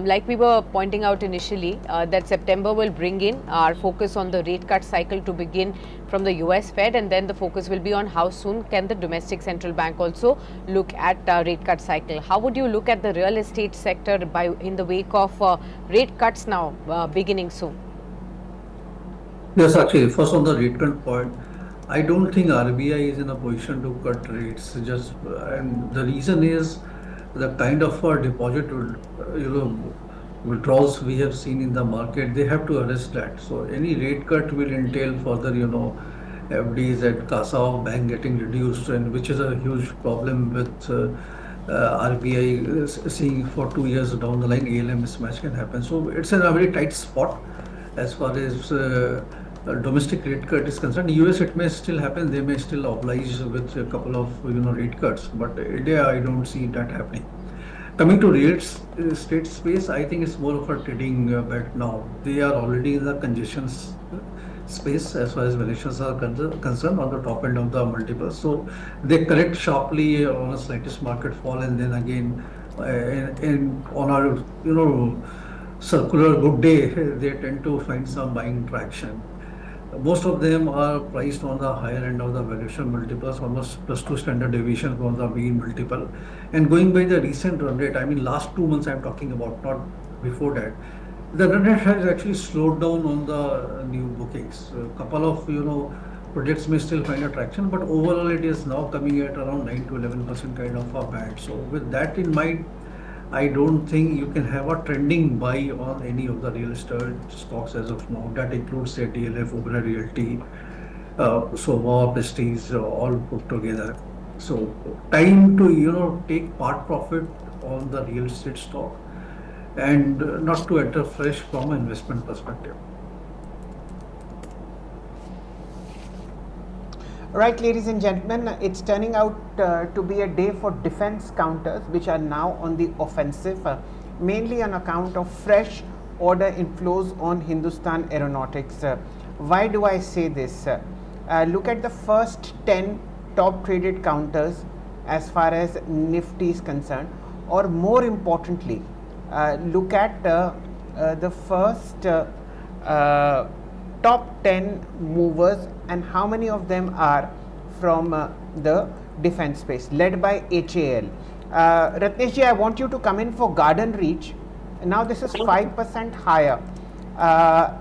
like we were pointing out initially, that September will bring in our focus on the rate cut cycle to begin from the US Fed, and then the focus will be on how soon can the domestic central bank also look at rate cut cycle. How would you look at the real estate sector in the wake of rate cuts now beginning soon? Yes, actually, first on the rate cut point, I don't think RBI is in a position to cut rates. And the reason is the kind of deposit, withdrawals we have seen in the market. They have to arrest that. So any rate cut will entail further, FDs at CASA of bank getting reduced, and which is a huge problem with RBI seeing for 2 years down the line ALM mismatch can happen. So it's in a very tight spot as far as domestic rate cut is concerned. US it may still happen, they may still oblige with a couple of rate cuts, but India I don't see that happening. Coming to real estate space, I think it's more of a trading bet now. They are already in the congestion space as far as valuations are concerned on the top end of the multiples. So they correct sharply on a slightest market fall, and then again on our circular good day, they tend to find some buying traction. Most of them are priced on the higher end of the valuation multiples, almost +2 standard deviation from the mean multiple. And going by the recent run rate, I mean last 2 months I'm talking about, not before that, the run rate has actually slowed down on the new bookings. A couple of projects may still find attraction, but overall it is now coming at around 9 to 11% kind of a band. So with that in mind, I don't think you can have a trending buy on any of the real estate stocks as of now. That includes say DLF, Oberoi Realty, Sobha, Prestige, all put together. So time to take part profit on the real estate stock and not to enter fresh from an investment perspective. Right, ladies and gentlemen, it's turning out to be a day for defense counters, which are now on the offensive, mainly on account of fresh order inflows on Hindustan Aeronautics. Why do I say this? Look at the first 10 top traded counters as far as Nifty is concerned, or more importantly, look at the first top 10 movers and how many of them are from the defense space, led by HAL. Ratneshji, I want you to come in for Garden Reach. Now this is 5% higher.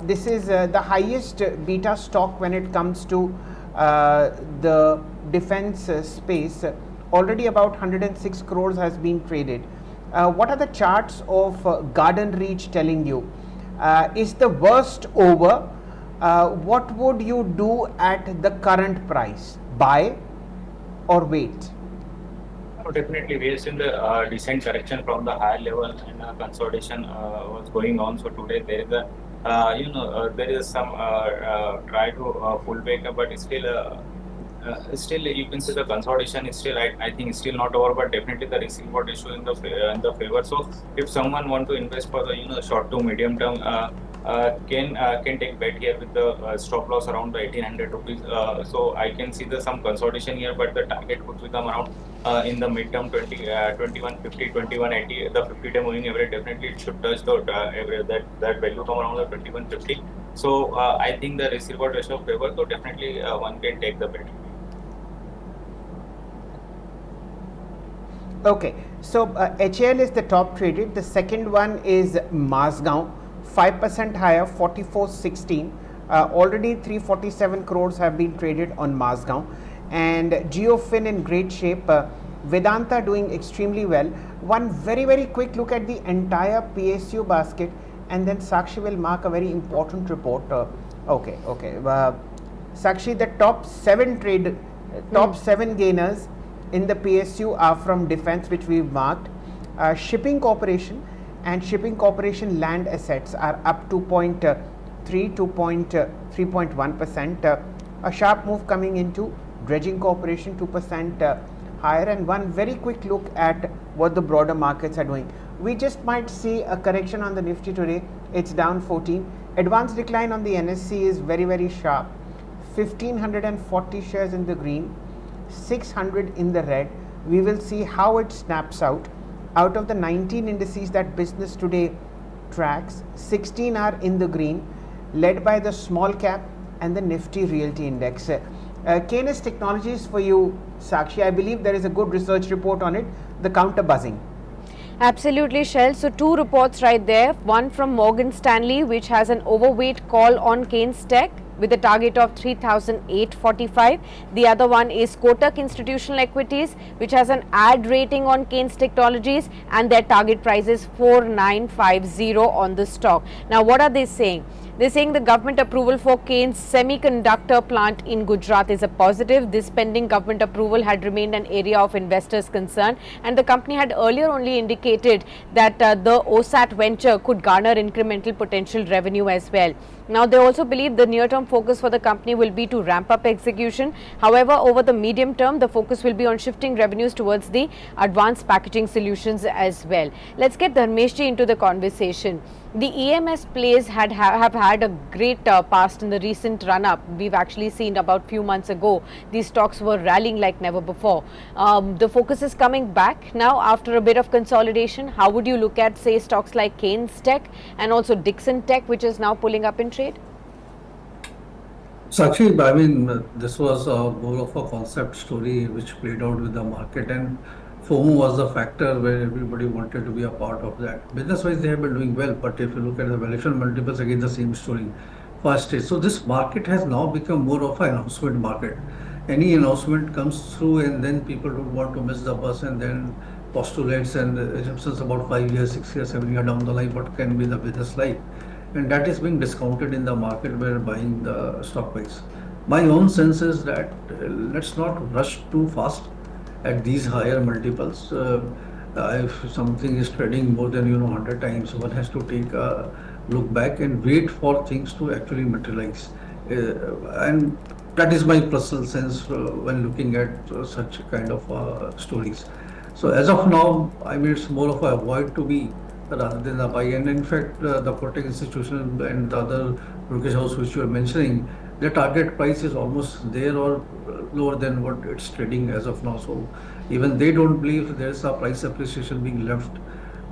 This is the highest beta stock when it comes to the defense space. Already about 106 crores has been traded. What are the charts of Garden Reach telling you? Is the worst over? What would you do at the current price? Buy or wait? Definitely, we have seen the decent correction from the higher level, and consolidation was going on. So today there is a there is some try to pull back, but still you can see the consolidation is still I think still not over, but definitely the risk reward ratio in the favor. So if someone want to invest for the short to medium term, can take bet here with the stop loss around the 1800 rupees. So I can see some consolidation here, but the target could become around in the midterm 2150, 2180. The 50-day moving average, definitely it should touch the that value from around the 2150. So I think the risk reward ratio favor, so definitely one can take the bet. Okay, so HAL is the top traded. The second one is Mazgaon, 5% higher, 4416. Already 347 crores have been traded on Mazgaon. And Geofin in great shape. Vedanta doing extremely well. One very quick look at the entire PSU basket, and then Sakshi will mark a very important report. Okay. Sakshi, the top 7 gainers in the PSU are from defense, which we've marked. Shipping Corporation and Shipping Corporation land assets are up 3.1%. A sharp move coming into Dredging Corporation, 2% higher. And one very quick look at what the broader markets are doing. We just might see a correction on the Nifty today. It's down 14. Advanced decline on the NSE is very sharp. 1540 shares in the green, 600 in the red. We will see how it snaps out. Out of the 19 indices that business today tracks, 16 are in the green, led by the small cap and the Nifty Realty Index. KNS Technologies for you, Sakshi. I believe there is a good research report on it, the counter buzzing. Absolutely, Shell. So, two reports right there. One from Morgan Stanley, which has an overweight call on Keynes Tech with a target of 3,845. The other one is Kotak Institutional Equities, which has an ad rating on Keynes Technologies, and their target price is 4,950 on the stock. Now, what are they saying? They're saying the government approval for Keynes semiconductor plant in Gujarat is a positive. This pending government approval had remained an area of investors' concern, and the company had earlier only indicated that the OSAT venture could garner incremental potential revenue as well. Now, they also believe the near-term focus for the company will be to ramp up execution. However, over the medium term, the focus will be on shifting revenues towards the advanced packaging solutions as well. Let's get Dharmeshji into the conversation. The EMS plays have had a great past in the recent run-up. We've actually seen about few months ago, these stocks were rallying like never before. The focus is coming back now after a bit of consolidation. How would you look at, say, stocks like Keynes Tech and also Dixon Tech, which is now pulling up in trade? So actually, I mean, this was more of a concept story which played out with the market, and FOMO was the factor where everybody wanted to be a part of that. Business-wise, they have been doing well, but if you look at the valuation multiples, again the same story. First stage. So this market has now become more of an announcement market. Any announcement comes through, and then people don't want to miss the bus, and then postulates and assumptions about 5 years, 6 years, 7 years down the line, what can be the business like. And that is being discounted in the market where buying the stock price. My own sense is that let's not rush too fast at these higher multiples. If something is trading more than 100 times, one has to take a look back and wait for things to actually materialize. And that is my personal sense when looking at such kind of stories. So as of now, I mean, it's more of a avoid to be rather than a buy. And in fact, the Kotak Institution and the other brokerage house which you are mentioning, the target price is almost there or lower than what it's trading as of now. So even they don't believe there's a price appreciation being left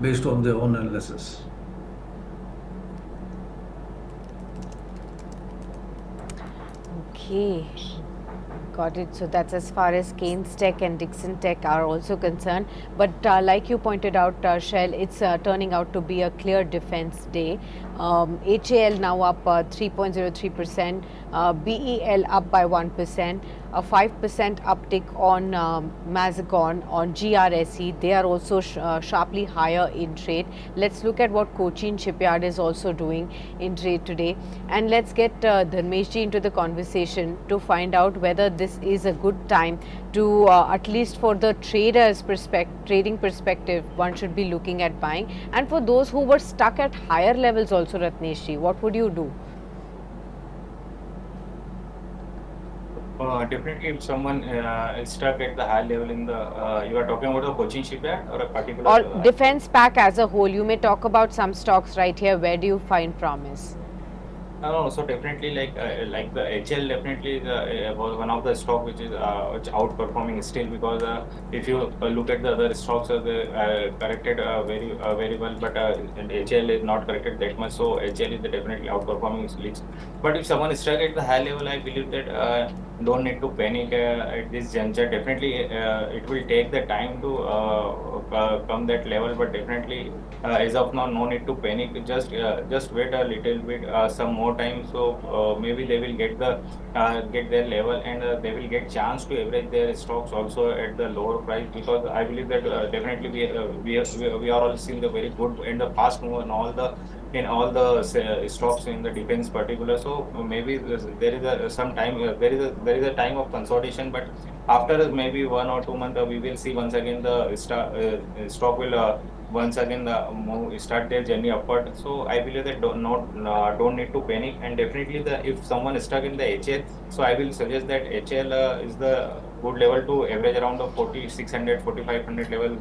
based on their own analysis. Okay. Got it. So that's as far as Keynes Tech and Dixon Tech are also concerned. But like you pointed out, Shell, it's turning out to be a clear defense day. HAL now up 3.03%, BEL up by 1%, a 5% uptick on Mazagon, on GRSE. They are also sharply higher in trade. Let's look at what Cochin Shipyard is also doing in trade today. And let's get Dharmeshji into the conversation to find out whether this is a good time to, at least for the traders' trading perspective, one should be looking at buying. And for those who were stuck at higher levels also, Ratneshji, what would you do? Definitely, if someone is stuck at the high level in the, you are talking about the Cochin shipyard or a particular? Or defense pack as a whole. You may talk about some stocks right here. Where do you find promise? No, so definitely like the HL definitely was one of the stock which is which outperforming still, because if you look at the other stocks, they corrected very well, but HL is not corrected that much, so HL is definitely outperforming leads. But if someone is stuck at the high level, I believe that don't need to panic at this juncture. Definitely it will take the time to come that level, but definitely as of now, no need to panic. Just wait a little bit, some more time. So maybe they will get their level, and they will get chance to average their stocks also at the lower price, because I believe that definitely we are all seeing the very good in the fast move and all the stocks in the defense particular. So maybe there is some time, there is a time of consolidation, but after maybe 1 or 2 months, we will see once again the stock will once again start their journey upward. So I believe that don't need to panic, and definitely if someone is stuck in the HL, so I will suggest that HL is the good level to average around the 4600 4500 level.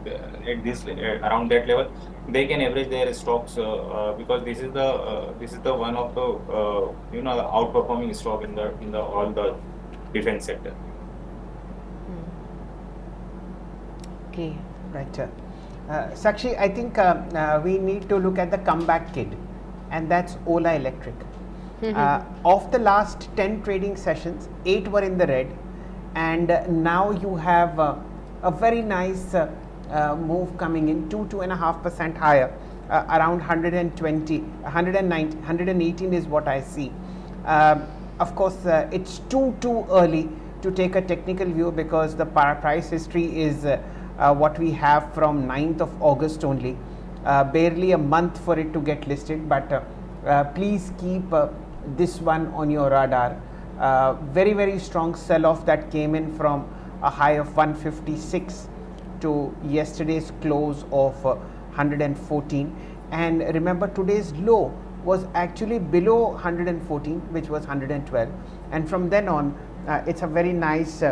At this around that level they can average their stocks, because this is the one of the outperforming stock in the all the defense sector. Okay. Right. Sakshi, I think we need to look at the comeback kid, and that's Ola Electric. Of the last 10 trading sessions, 8 were in the red, and now you have a very nice move coming in, 2.5% higher, around 120, 190, 118 is what I see. Of course, it's too early to take a technical view because the price history is what we have from 9th of August only, barely a month for it to get listed, but please keep this one on your radar. Very strong sell-off that came in from a high of 156 to yesterday's close of 114, and remember today's low was actually below 114, which was 112, and from then on it's a very nice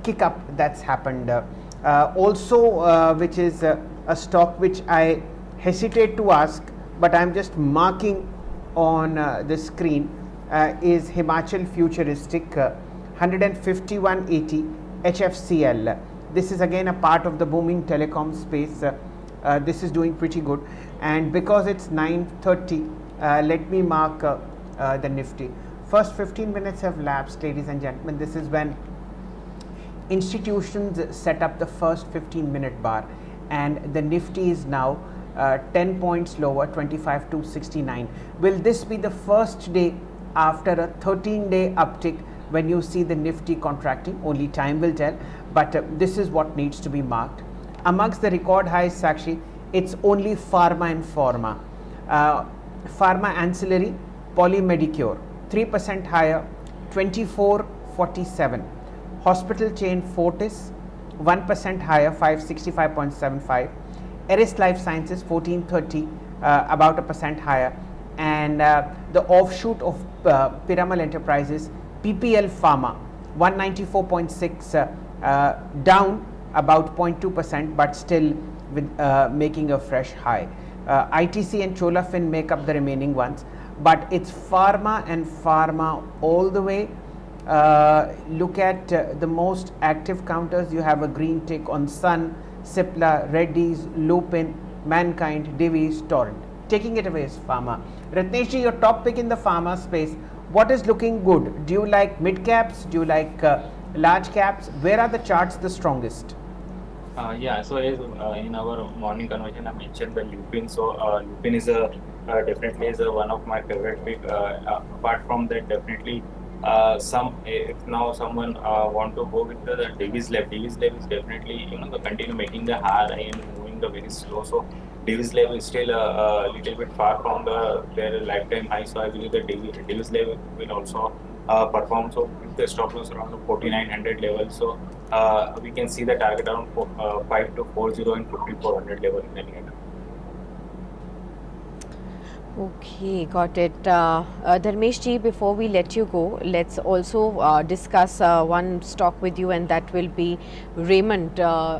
kick up that's happened. Also, which is a stock which I hesitate to ask, but I'm just marking on the screen, is Himachal Futuristic, 151.80 HFCL. This is again a part of the booming telecom space. This is doing pretty good, and because it's 9:30, let me mark the Nifty. First 15 minutes have lapsed, ladies and gentlemen. This is when institutions set up the first 15-minute bar, and the Nifty is now 10 points lower, 25,269. Will this be the first day after a 13-day uptick when you see the Nifty contracting? Only time will tell, but this is what needs to be marked. Amongst the record highs, Sakshi, it's only pharma and pharma. Pharma ancillary, Polymedicure, 3% higher, 24.47. Hospital chain Fortis, 1% higher, 565.75. Eris Life Sciences, 1430, about a percent higher, and the offshoot of Piramal Enterprises, PPL Pharma, 194.6, down about 0.2%, but still with making a fresh high. ITC and Cholafin make up the remaining ones, but it's pharma and pharma all the way. Look at the most active counters. You have a green tick on Sun, Cipla, Reddy's, Lupin, Mankind, Divi's, Torrent. Taking it away is pharma. Ratneshji, your top pick in the pharma space, what is looking good? Do you like mid caps? Do you like large caps? Where are the charts the strongest? Yeah, so as in our morning conversation, I mentioned the Lupin. So Lupin is definitely is one of my favorite pick. Apart from that, definitely if now someone want to go with the Davis Lab is definitely the continue making the higher and moving the very slow. So Davis Lab is still a little bit far from their lifetime high. So I believe that Davis Lab will also perform. So if the stop loss around the 4900 level, so we can see the target around 5240 and 5400 level in the near term. Okay, got it. Dharmesh ji, before we let you go, let's also discuss one stock with you, and that will be Raymond.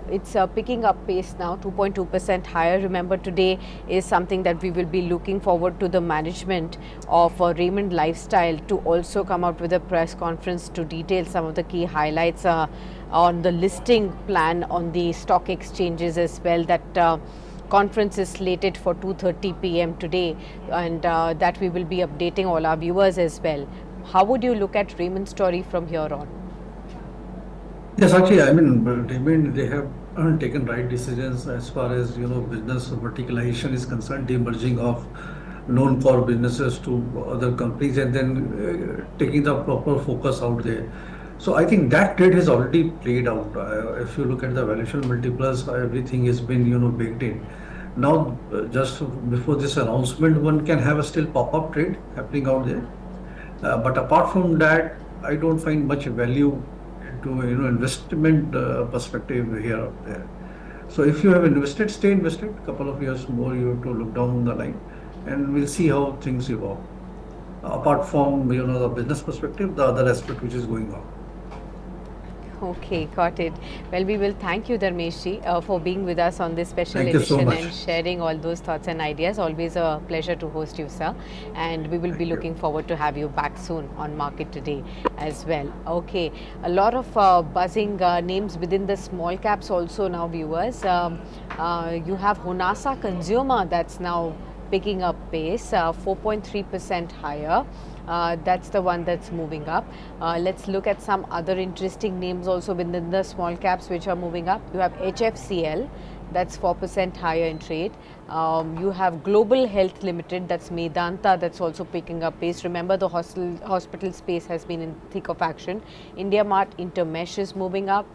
It's picking up pace now, 2.2% higher. Remember, today is something that we will be looking forward to the management of Raymond Lifestyle to also come out with a press conference to detail some of the key highlights on the listing plan on the stock exchanges as well. That conference is slated for 2:30 p.m. today, and that we will be updating all our viewers as well. How would you look at Raymond's story from here on? Yes, actually, I mean, Raymond, they have taken right decisions as far as business verticalization is concerned, the merging of non-core businesses to other companies, and then taking the proper focus out there. So I think that trade has already played out. If you look at the valuation multiplers, everything has been baked in. Now, just before this announcement, one can have a still pop-up trade happening out there. But apart from that, I don't find much value into investment perspective here or there. So if you have invested, stay invested. A couple of years more, you have to look down the line, and we'll see how things evolve. Apart from the business perspective, the other aspect which is going on. Okay, got it. Well, we will thank you, Dharmeshji, for being with us on this special Thank you so edition much. and sharing all those thoughts and ideas. Always a pleasure to host you, sir. And we will be Thank you. looking forward to have you back soon on Market Today as well. Okay, a lot of buzzing names within the small caps also now, viewers. You have Honasa Consumer that's now picking up pace, 4.3% higher. That's the one that's moving up. Let's look at some other interesting names also within the small caps which are moving up. You have HFCL, that's 4% higher in trade. You have Global Health Limited, that's Medanta, that's also picking up pace. Remember, the hospital space has been in thick of action. India Mart Intermesh is moving up.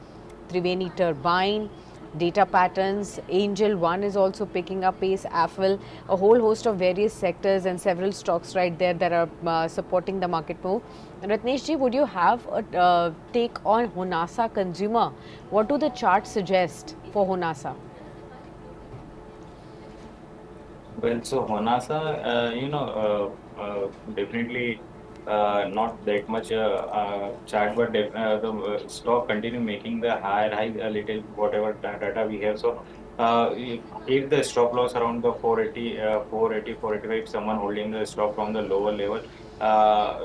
Triveni Turbine, Data Patterns, Angel One is also picking up pace, AFL, a whole host of various sectors and several stocks right there that are supporting the market move. Ratneshji, would you have a take on Honasa Consumer? What do the charts suggest for Honasa? Well, so Honasa, definitely not that much chart, but the stock continue making the higher high a little whatever data we have. So if the stop loss around the 480, 480, 485, someone holding the stock from the lower level,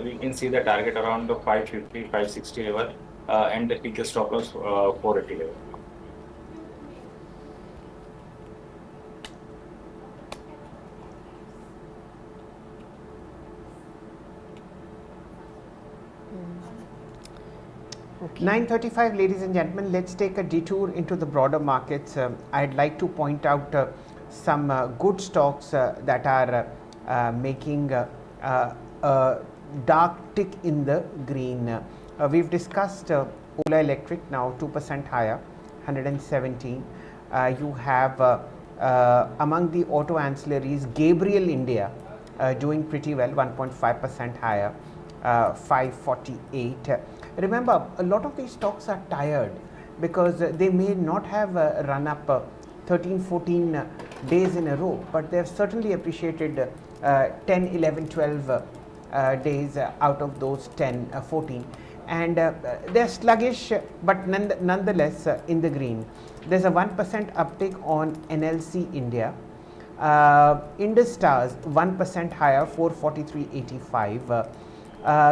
we can see the target around the 550, 560 level, and the pick the stop loss 480 level. Okay. 9:35, ladies and gentlemen. Let's take a detour into the broader markets. I'd like to point out some good stocks that are making a dark tick in the green. We've discussed Ola Electric, now 2% higher, 117. You have among the auto ancillaries, Gabriel India doing pretty well, 1.5% higher, 548. Remember, a lot of these stocks are tired because they may not have run up 13, 14 days in a row, but they have certainly appreciated 10, 11, 12 days out of those 10, 14. And they're sluggish, but nonetheless in the green. There's a 1% uptick on NLC India. Indus Stars 1% higher, 443.85.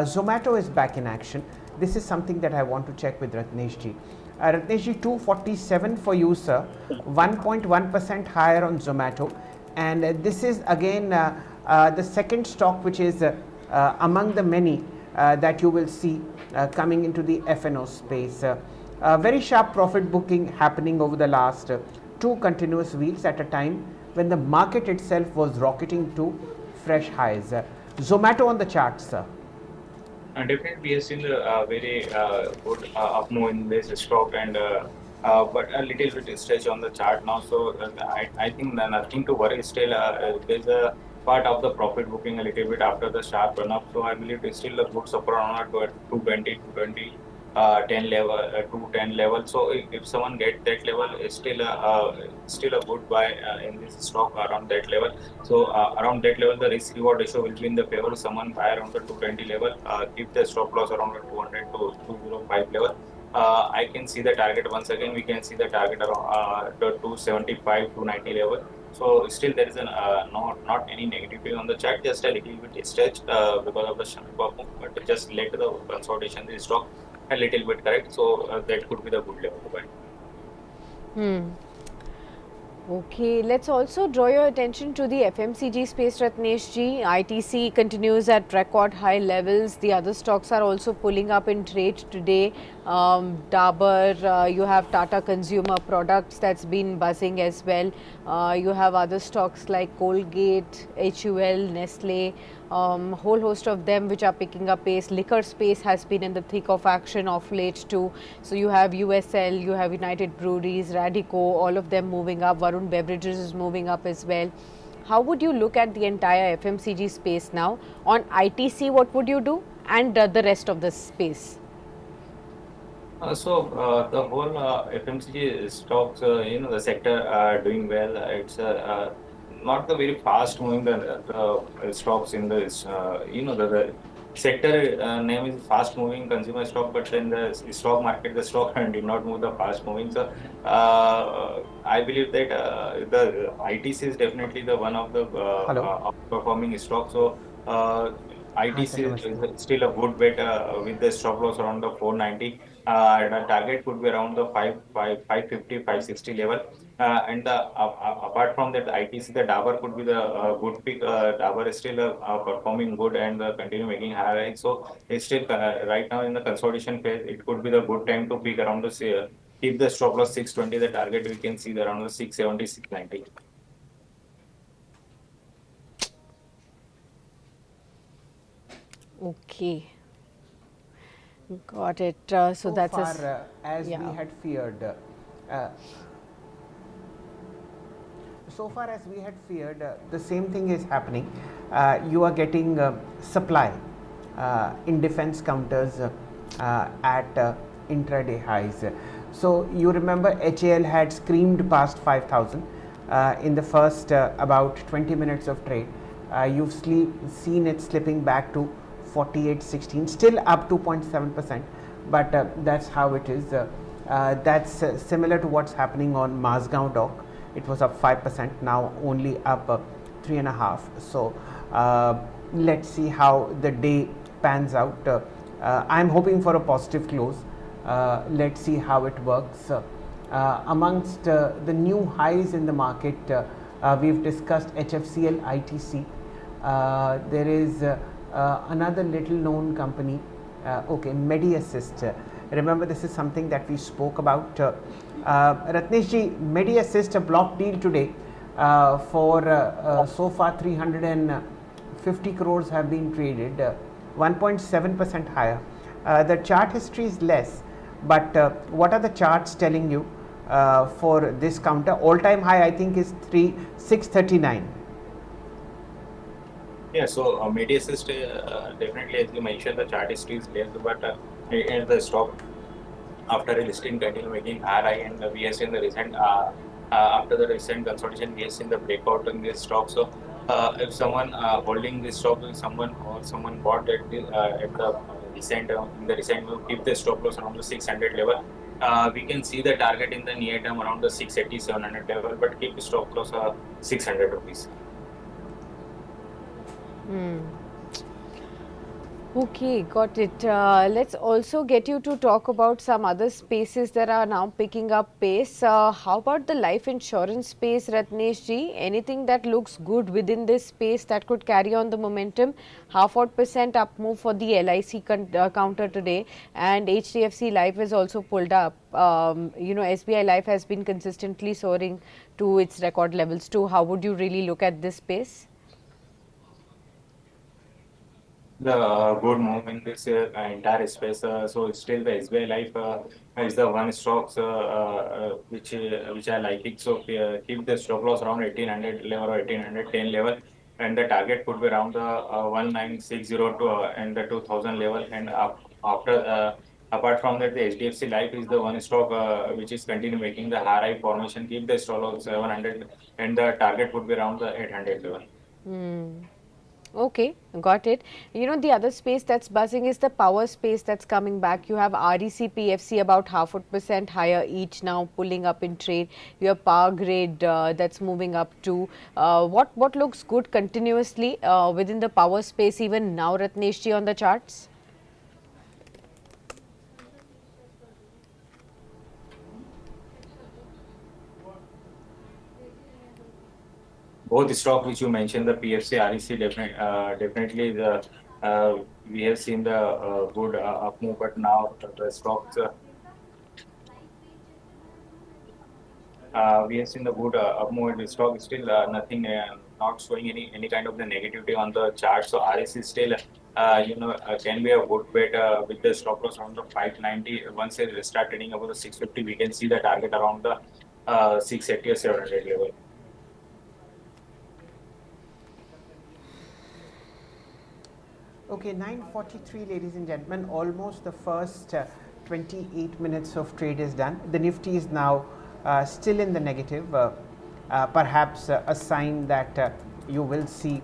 Zomato is back in action. This is something that I want to check with Ratneshji. Ratneshji, 247 for you, sir. 1.1% higher on Zomato. And this is again the second stock which is among the many that you will see coming into the F&O space. Very sharp profit booking happening over the last two continuous weeks at a time when the market itself was rocketing to fresh highs. Zomato on the charts, sir. Definitely, we have seen a very good up move in this stock, and but a little bit stretch on the chart now. So I think nothing to worry. Still, there's a part of the profit booking a little bit after the sharp run up. So I believe it's still a good support on 220, 220, 10 level, 210 level. So if someone get that level, it's still a good buy in this stock around that level. So around that level, the risk reward ratio will be in the favor of someone buy around the 220 level. Keep the stop loss around the 200 to 205 level. I can see the target once again. We can see the target around the 275 to 90 level. So still there is not any negativity on the chart, just a little bit stretch because of the sharp up move, but just let the consolidation the stock a little bit correct. So that could be the good level to buy. Okay, let's also draw your attention to the FMCG space, Ratneshji. ITC continues at record high levels. The other stocks are also pulling up in trade today. Dabur, you have Tata Consumer Products that's been buzzing as well. You have other stocks like Colgate, HUL, Nestle, whole host of them which are picking up pace. Liquor space has been in the thick of action of late too. So you have USL, you have United Breweries, Radico, all of them moving up. Varun Beverages is moving up as well. How would you look at the entire FMCG space now? On ITC, what would you do? And the rest of the space? So the whole FMCG stocks, the sector are doing well. It's not the very fast moving the stocks in this, sector name is fast moving consumer stock, but in the stock market, the stock did not move the fast moving. So I believe that the ITC is definitely the one of the Hello. outperforming stock. So Hi sir, ITC namaste. is still a good bet with the stop loss around the 490. And the target could be around the 550, 560 level. And apart from that, ITC, the Dabur could be the good pick. Dabur is still performing good and continue making higher rise. So it's still right now in the consolidation phase. It could be the good time to pick around the keep the stop loss 620. The target we can see the around the 670, 690. Okay. Got it. So So that's far, as yeah. we had feared, uh, the same thing is happening. You are getting supply in defense counters at intraday highs. So you remember HAL had screamed past 5,000 in the first about 20 minutes of trade. You've seen it slipping back to 48.16, still up 2.7%, but that's how it is. That's similar to what's happening on Mazgaon dock. It was up 5%, now only up 3.5%. So let's see how the day pans out. I'm hoping for a positive close. Let's see how it works. Amongst the new highs in the market, we've discussed HFCL, ITC. There is another little known company, okay, MediAssist. Remember, this is something that we spoke about. Ratnesh ji, MediAssist, a block deal today for so far 350 crores have been traded, 1.7% higher. The chart history is less, but what are the charts telling you for this counter? All-time high, I think, is 639. Yeah, so Media Assist, definitely, as you mentioned, the chart history is less, but and the stock after a listing continue making high, and we have seen the recent after the recent consolidation, we have seen the breakout in this stock. So if someone holding this stock, someone bought at the recent in the recent move, keep the stop loss around the 600 level. We can see the target in the near term around the 680, 700 level, but keep the stop loss 600 rupees. Okay, got it. Let's also get you to talk about some other spaces that are now picking up pace. How about the life insurance space, Ratnesh ji? Anything that looks good within this space that could carry on the momentum? 0.5% up move for the LIC counter today, and HDFC Life is also pulled up. SBI Life has been consistently soaring to its record levels too. How would you really look at this space? The good move in this entire space. So still the SBI Life is the one stocks which I like it. So keep the stop loss around 1800 level or 1810 level, and the target could be around the 1960 to and the 2000 level. And after apart from that, the HDFC Life is the one stock which is continue making the high formation. Keep the stop loss 700, and the target would be around the 800 level. Okay, got it. The other space that's buzzing is the power space that's coming back. You have REC, PFC about 0.5% higher each now, pulling up in trade. You have Power Grid that's moving up too. What looks good continuously within the power space even now, Ratnesh ji, on the charts? Both stock which you mentioned, the PFC, REC, definitely we have seen the good up move, but now the stocks we have seen the good up move, and the stock is still nothing, not showing any kind of the negativity on the chart. So REC is still can be a good bet with the stop loss around the 590. Once they start trading above the 650, we can see the target around the 680 or 700 level. Okay, 9:43, ladies and gentlemen. Almost the first 28 minutes of trade is done. The Nifty is now still in the negative. Perhaps a sign that you will see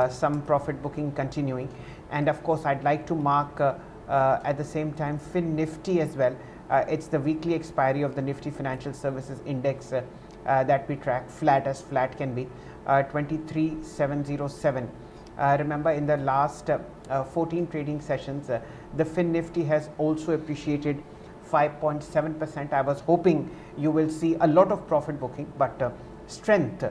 some profit booking continuing. And of course, I'd like to mark at the same time Fin Nifty as well. It's the weekly expiry of the Nifty Financial Services Index that we track, flat as flat can be, 23,707. Remember, in the last 14 trading sessions, the Fin Nifty has also appreciated 5.7%. I was hoping you will see a lot of profit booking, but strength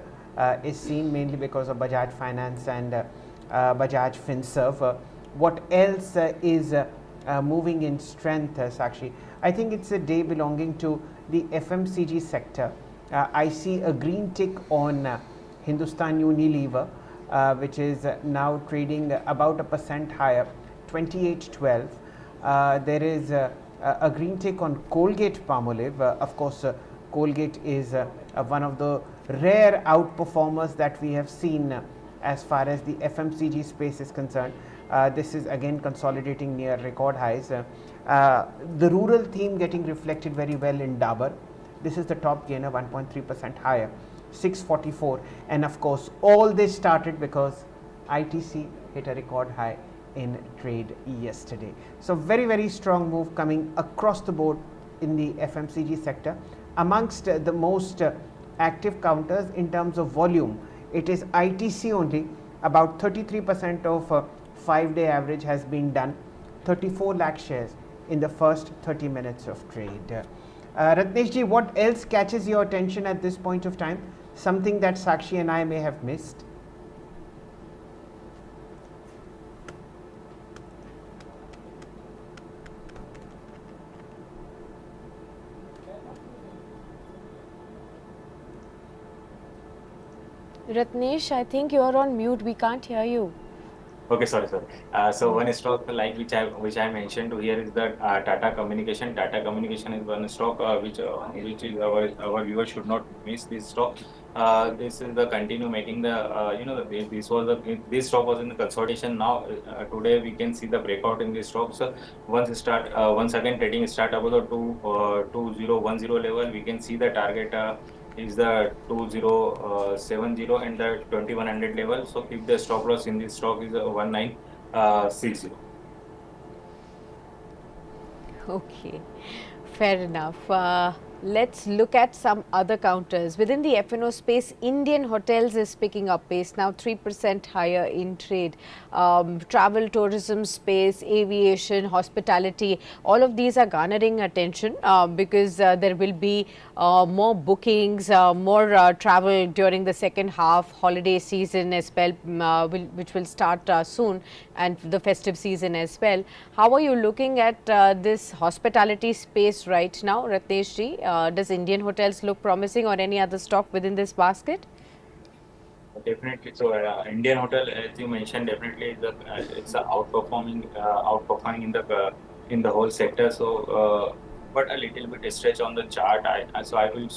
is seen mainly because of Bajaj Finance and Bajaj Finserv. What else is moving in strength, Sakshi? I think it's a day belonging to the FMCG sector. I see a green tick on Hindustan Unilever, which is now trading about 1% higher, 28.12. There is a green tick on Colgate Palmolive. Of course, Colgate is one of the rare outperformers that we have seen as far as the FMCG space is concerned. This is again consolidating near record highs. The rural theme getting reflected very well in Dabur. This is the top gainer, 1.3% higher, 644. And of course, all this started because ITC hit a record high in trade yesterday. So very, very strong move coming across the board in the FMCG sector. Amongst the most active counters in terms of volume, it is ITC only. About 33% of 5-day average has been done, 34 lakh shares in the first 30 minutes of trade. Ratnesh ji, what else catches your attention at this point of time? Something that Sakshi and I may have missed? Ratnesh, I think you're on mute. We can't hear you. Okay, sorry. So one stock like which I mentioned to here is the Tata Communication. Tata Communication is one stock which is our viewers should not miss this stock. This is the continue making the this stock was in the consolidation. Now today we can see the breakout in this stock. So once again trading start above the 2010 level, we can see the target is the 2070 and the 2100 level. So keep the stop loss in this stock is 1960. Okay, fair enough. Let's look at some other counters. Within the F&O space, Indian hotels is picking up pace, now 3% higher in trade. Travel, tourism space, aviation, hospitality, all of these are garnering attention because there will be more bookings, more travel during the second half, holiday season as well, which will start soon, and the festive season as well. How are you looking at this hospitality space right now, Ratnesh ji? Does Indian hotels look promising or any other stock within this basket? Definitely. So Indian hotel, as you mentioned, definitely it's outperforming in the whole sector. So but a little bit stretch on the chart. I will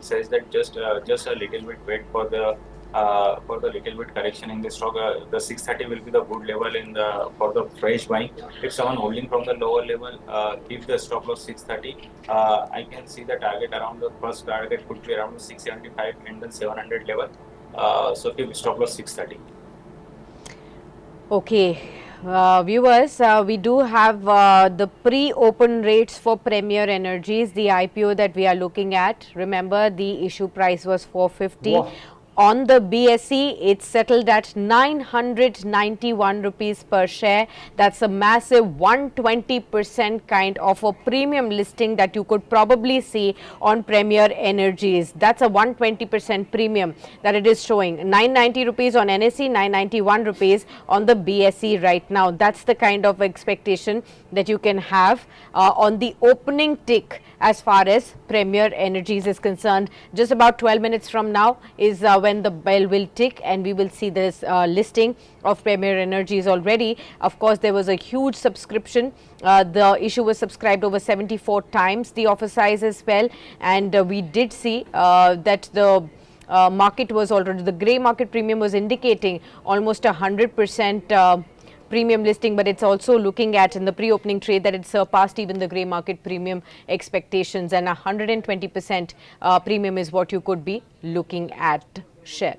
say that just a little bit wait for the little bit correction in the stock. The 630 will be the good level for the fresh buying. If someone holding from the lower level, keep the stop loss 630. I can see the target around the first target could be around 675 and then 700 level. So keep stop loss 630. Okay. Viewers, we do have the pre-open rates for Premier Energies, the IPO that we are looking at. Remember, the issue price was 450. Wow. On the BSE, it's settled at 991 rupees per share. That's a massive 120% kind of a premium listing that you could probably see on Premier Energies. That's a 120% premium that it is showing. 990 rupees on NSE, 991 rupees on the BSE right now. That's the kind of expectation that you can have on the opening tick as far as Premier Energies is concerned. Just about 12 minutes from now is when the bell will tick and we will see this listing of Premier Energies already. Of course, there was a huge subscription. The issue was subscribed over 74 times the offer size as well, and we did see that the market was already, the grey market premium was indicating almost 100% premium listing, but it's also looking at in the pre-opening trade that it surpassed even the grey market premium expectations, and 120% premium is what you could be looking at. Share.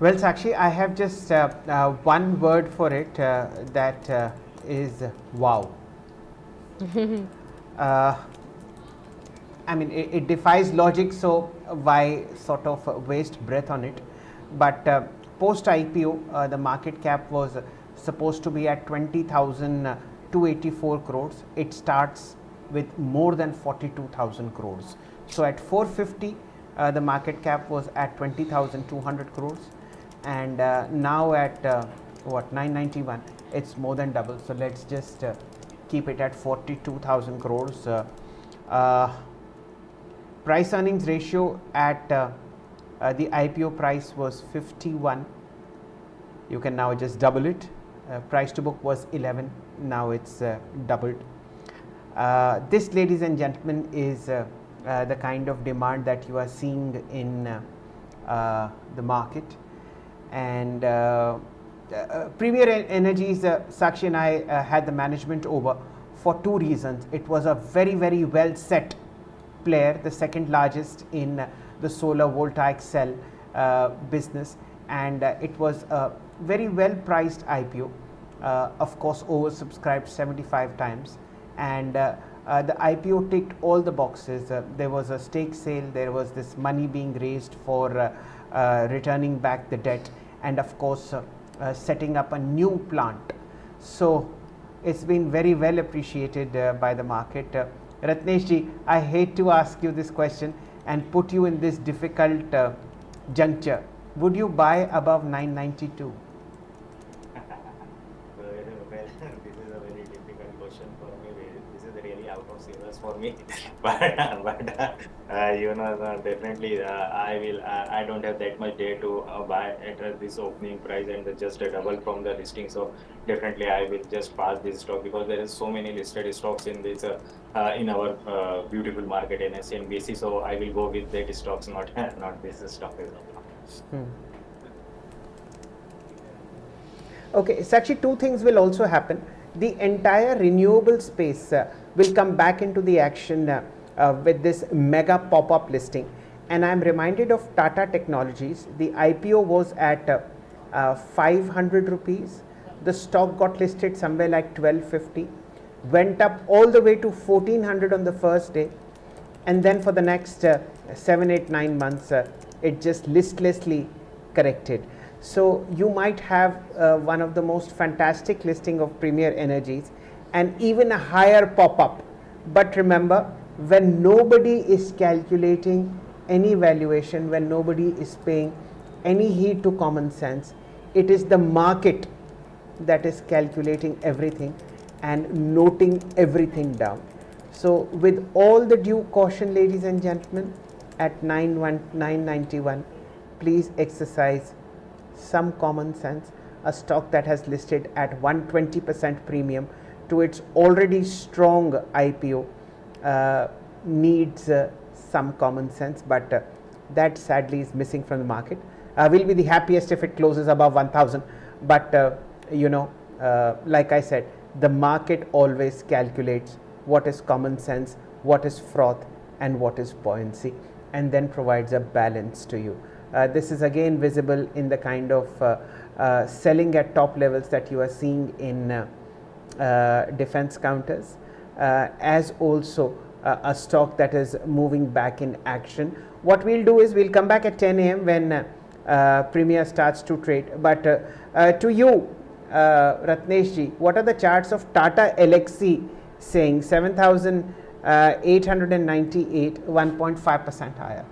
Well, Sakshi, I have just one word for it that is wow. uh, I mean, it defies logic, so why sort of waste breath on it? But post IPO, the market cap was supposed to be at 20,284 crores. It starts with more than 42,000 crores. So at 450, the market cap was at 20,200 crores, and now at what 991, it's more than double. So let's just keep it at 42,000 crores. Uh, Price earnings ratio at the IPO price was 51. You can now just double it. Price to book was 11. Now it's doubled. This, ladies and gentlemen, is the kind of demand that you are seeing in the market. And Premier Energies, Sakshi and I had the management over for two reasons. It was a very, very well set player, the second largest in the solar voltaic cell business, and it was a very well priced IPO, of course oversubscribed 75 times, and the IPO ticked all the boxes. There was a stake sale, there was this money being raised for returning back the debt, and of course setting up a new plant. So it's been very well appreciated by the market. Ratnesh ji, I hate to ask you this question and put you in this difficult juncture. Would you buy above 992? Well, this is a very difficult question for me. This is really out of syllabus for me. But definitely, I will. I don't have that much day to buy at this opening price and just a double from the listing. So definitely, I will just pass this stock because there is so many listed stocks in this in our beautiful market NSE and BSE. So I will go with that stocks, not not this stock as well. Okay, Sakshi, two things will also happen. The entire renewable space will come back into the action with this mega pop-up listing. And I'm reminded of Tata Technologies. The IPO was at 500 rupees. The stock got listed somewhere like 1250, went up all the way to 1400 on the first day, and then for the next 7, 8, 9 months, it just listlessly corrected. So you might have one of the most fantastic listing of Premier Energies and even a higher pop-up. But remember, when nobody is calculating any valuation, when nobody is paying any heed to common sense, it is the market that is calculating everything and noting everything down. So with all the due caution, ladies and gentlemen, at 991, please exercise some common sense. A stock that has listed at 120% premium to its already strong IPO needs some common sense, but that sadly is missing from the market. We'll be the happiest if it closes above 1000, but like I said, the market always calculates what is common sense, what is froth, and what is buoyancy, and then provides a balance to you. This is again visible in the kind of selling at top levels that you are seeing in defense counters, as also a stock that is moving back in action. What we'll do is we'll come back at 10 a.m. when Premier starts to trade. But to you, Ratnesh ji, what are the charts of Tata Elxsi saying? 7,898, 1.5% higher.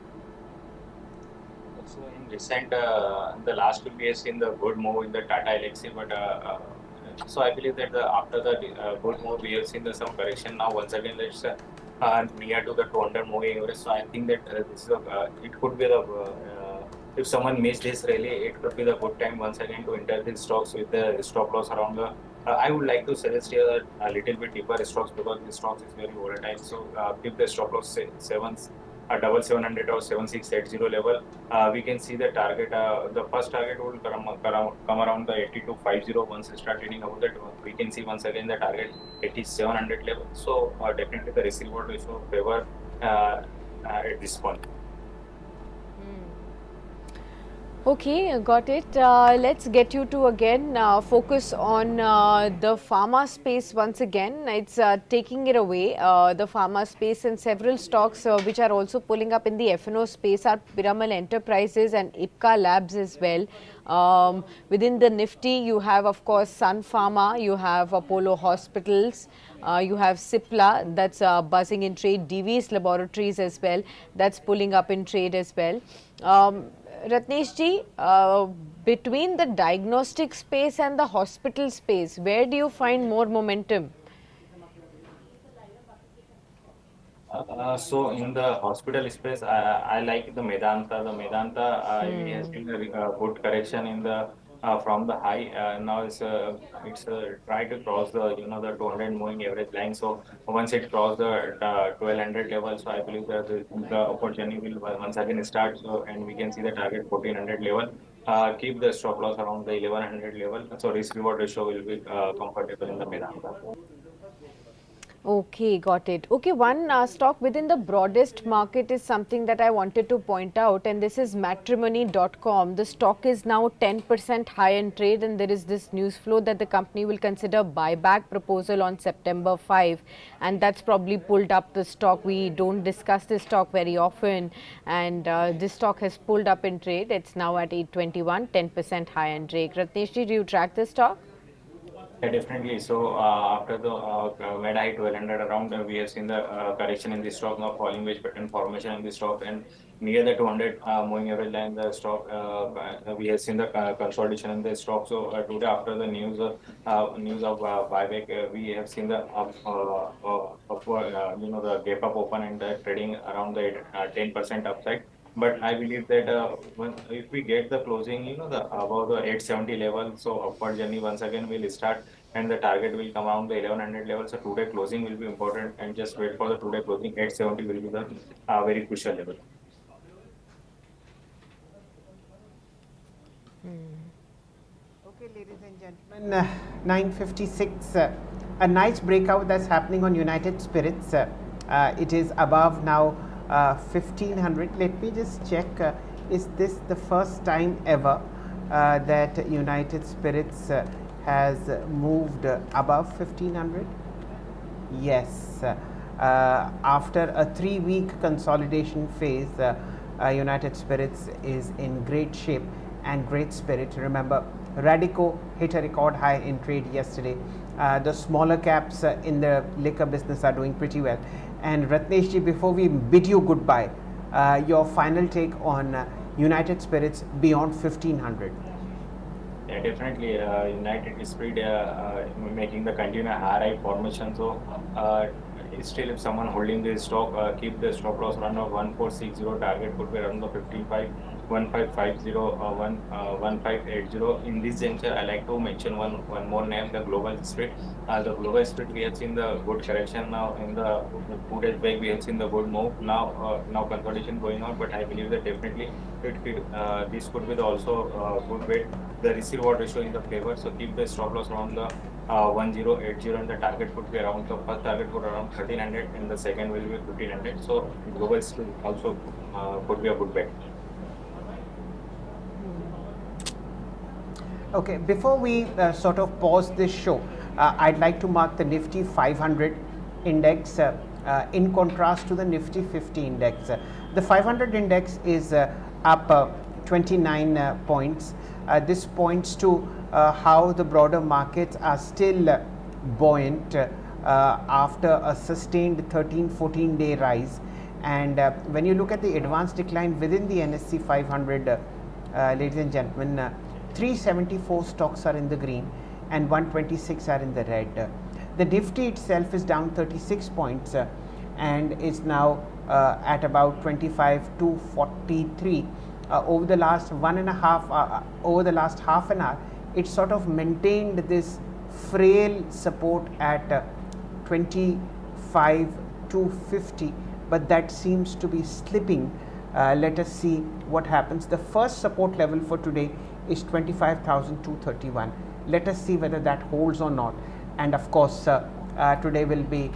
So in recent, the last week we have seen the good move in the Tata Elxsi, but so I believe that after the good move we have seen some correction. Now once again let's near to the 200 moving average. So I think that this is it could be the if someone missed this rally, it could be the good time once again to enter these stocks with the stop loss around the. I would like to suggest here a little bit deeper stocks because this stocks is very volatile. So if the stop loss say 700 or 7680 level, we can see the target. The first target will come around the 8250. Once it start trading above that, we can see once again the target 8700 level. So definitely the risk reward ratio favor at this point. Okay, got it. Let's get you to again focus on the pharma space once again. It's taking it away, the pharma space, and several stocks which are also pulling up in the F&O space are Piramal Enterprises and Ipca Labs as well. Within the Nifty, you have, of course, Sun Pharma, you have Apollo Hospitals, you have Cipla, that's buzzing in trade, Divi's Laboratories as well, that's pulling up in trade as well. Ratnesh ji, between the diagnostic space and the hospital space, where do you find more momentum? So in the hospital space, I like the Medanta. The Medanta we has been a good correction in the from the high. Now it's try to cross the the 200 moving average line. So once it cross the 1200 level, so I believe that the opportunity will once again start. So and we can see the target 1400 level. Keep the stop loss around the 1100 level. So risk reward ratio will be comfortable in the Medanta. Okay, got it. Okay, one stock within the broadest market is something that I wanted to point out, and this is matrimony.com. The stock is now 10% high in trade, and there is this news flow that the company will consider buyback proposal on September 5, and that's probably pulled up the stock. We don't discuss this stock very often, and this stock has pulled up in trade. It's now at 821, 10% high in trade. Ratnesh ji, do you track this stock? Yeah, definitely. So after the mid high 1200 around, we have seen the correction in the stock, now falling wedge pattern formation in the stock, and near the 200 moving average line, the stock we have seen the consolidation in the stock. So today after the news of buyback, we have seen the upward, the gap up open and the trading around the 10% upside. But I believe that if we get the closing, the above the 870 level, so upward journey once again will start, and the target will come around the 1100 level. So today closing will be important, and just wait for the today closing. 870 will be the very crucial level. Okay, ladies and gentlemen, 9:56. A nice breakout that's happening on United Spirits. It is above now 1500. Let me just check. Is this the first time ever that United Spirits has moved above 1500? Yes. After a 3-week consolidation phase, United Spirits is in great shape and great spirit. Remember, Radico hit a record high in trade yesterday. The smaller caps in the liquor business are doing pretty well. And Ratnesh ji, before we bid you goodbye, your final take on United Spirits beyond 1500. Yeah, definitely. United Spirit making the continued high formation. So still, if someone holding the stock, keep the stop loss run of 1460, target could be around the 55, 1550, 1580. In this juncture, I like to mention one more name, the Global Spirit. The Global Spirit, we have seen the good correction now. In the 2 days back, we have seen the good move. Now consolidation going on, but I believe that definitely this could be the also good weight. The risk reward ratio in the favor, so keep the stop loss around the 1080, and the target could be around the first target could around 1300, and the second will be 1500. So global also could be a good bet. Okay, before we sort of pause this show, I'd like to mark the Nifty 500 index in contrast to the Nifty 50 index. The 500 index is up 29 points. This points to how the broader markets are still buoyant after a sustained 13-14 day rise. And when you look at the advanced decline within the NSE 500, ladies and gentlemen, 374 stocks are in the green and 126 are in the red. The Nifty itself is down 36 points and is now at about 25,243. Over the last over the last half an hour, it sort of maintained this frail support at 25,250, but that seems to be slipping. Let us see what happens. The first support level for today is 25,231. Let us see whether that holds or not. And of course, today will be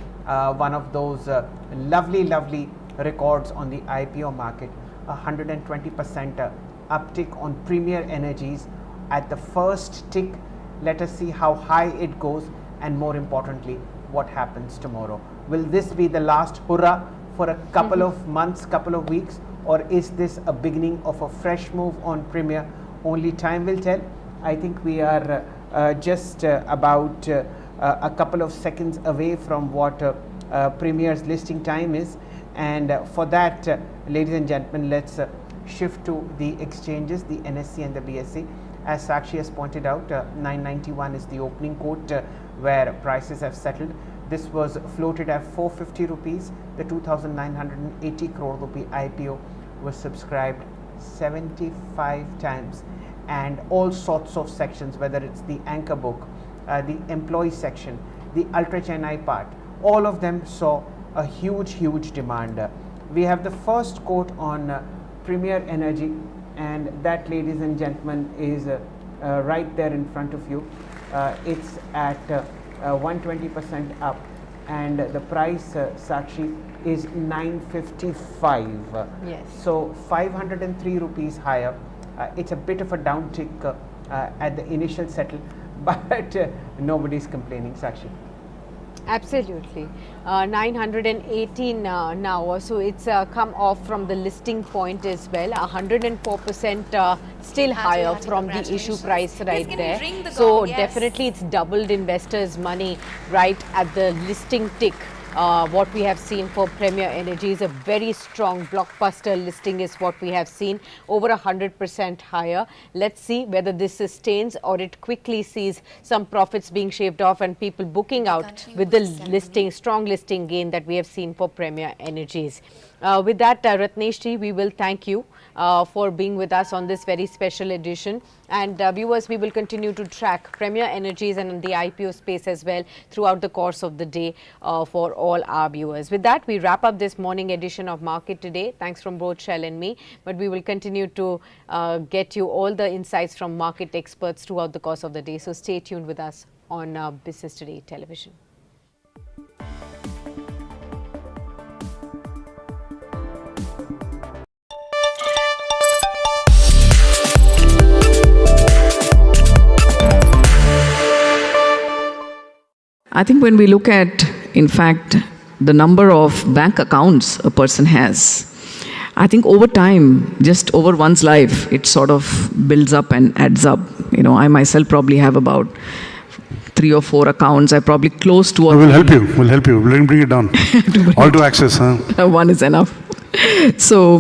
one of those lovely records on the IPO market. 120% uptick on Premier Energies at the first tick. Let us see how high it goes, and more importantly, what happens tomorrow. Will this be the last hurrah for a couple of months, couple of weeks, or is this a beginning of a fresh move on Premier? Only time will tell. I think we are just about a couple of seconds away from what Premier's listing time is, and for that, ladies and gentlemen, let's shift to the exchanges, the NSE and the BSE. As Sakshi has pointed out, 991 is the opening quote where prices have settled. This was floated at 450 rupees. The 2,980 crore rupee IPO was subscribed 75 times, and all sorts of sections, whether it's the anchor book, the employee section, the ultra Chennai part, all of them saw a huge demand. We have the first quote on Premier Energy, and that, ladies and gentlemen, is right there in front of you. It's at 120% up, and the price, Sakshi, is 955. Yes. So 503 rupees higher. It's a bit of a downtick at the initial settle, but nobody's complaining, Sakshi. Absolutely. 918 now, so it's come off from the listing point as well. 104% still higher from the issue price right there. So definitely it's doubled investors' money right at the listing tick. What we have seen for Premier Energy is a very strong blockbuster listing is what we have seen, over 100% higher. Let's see whether this sustains or it quickly sees some profits being shaved off and people booking out with the listing, strong listing gain that we have seen for Premier Energies. With that, Ratnesh ji, we will thank you for being with us on this very special edition. And viewers, we will continue to track Premier Energies and the IPO space as well throughout the course of the day for all our viewers. With that, we wrap up this morning edition of Market Today. Thanks from both Shail and me. But we will continue to get you all the insights from market experts throughout the course of the day. So stay tuned with us on Business Today television. I think when we look at, in fact, the number of bank accounts a person has, I think over time, just over one's life, it sort of builds up and adds up. You know, I myself probably have about 3 or 4 accounts. I probably close to. We'll help you. We'll help you. We'll bring it down. All to access. Huh? One is enough. So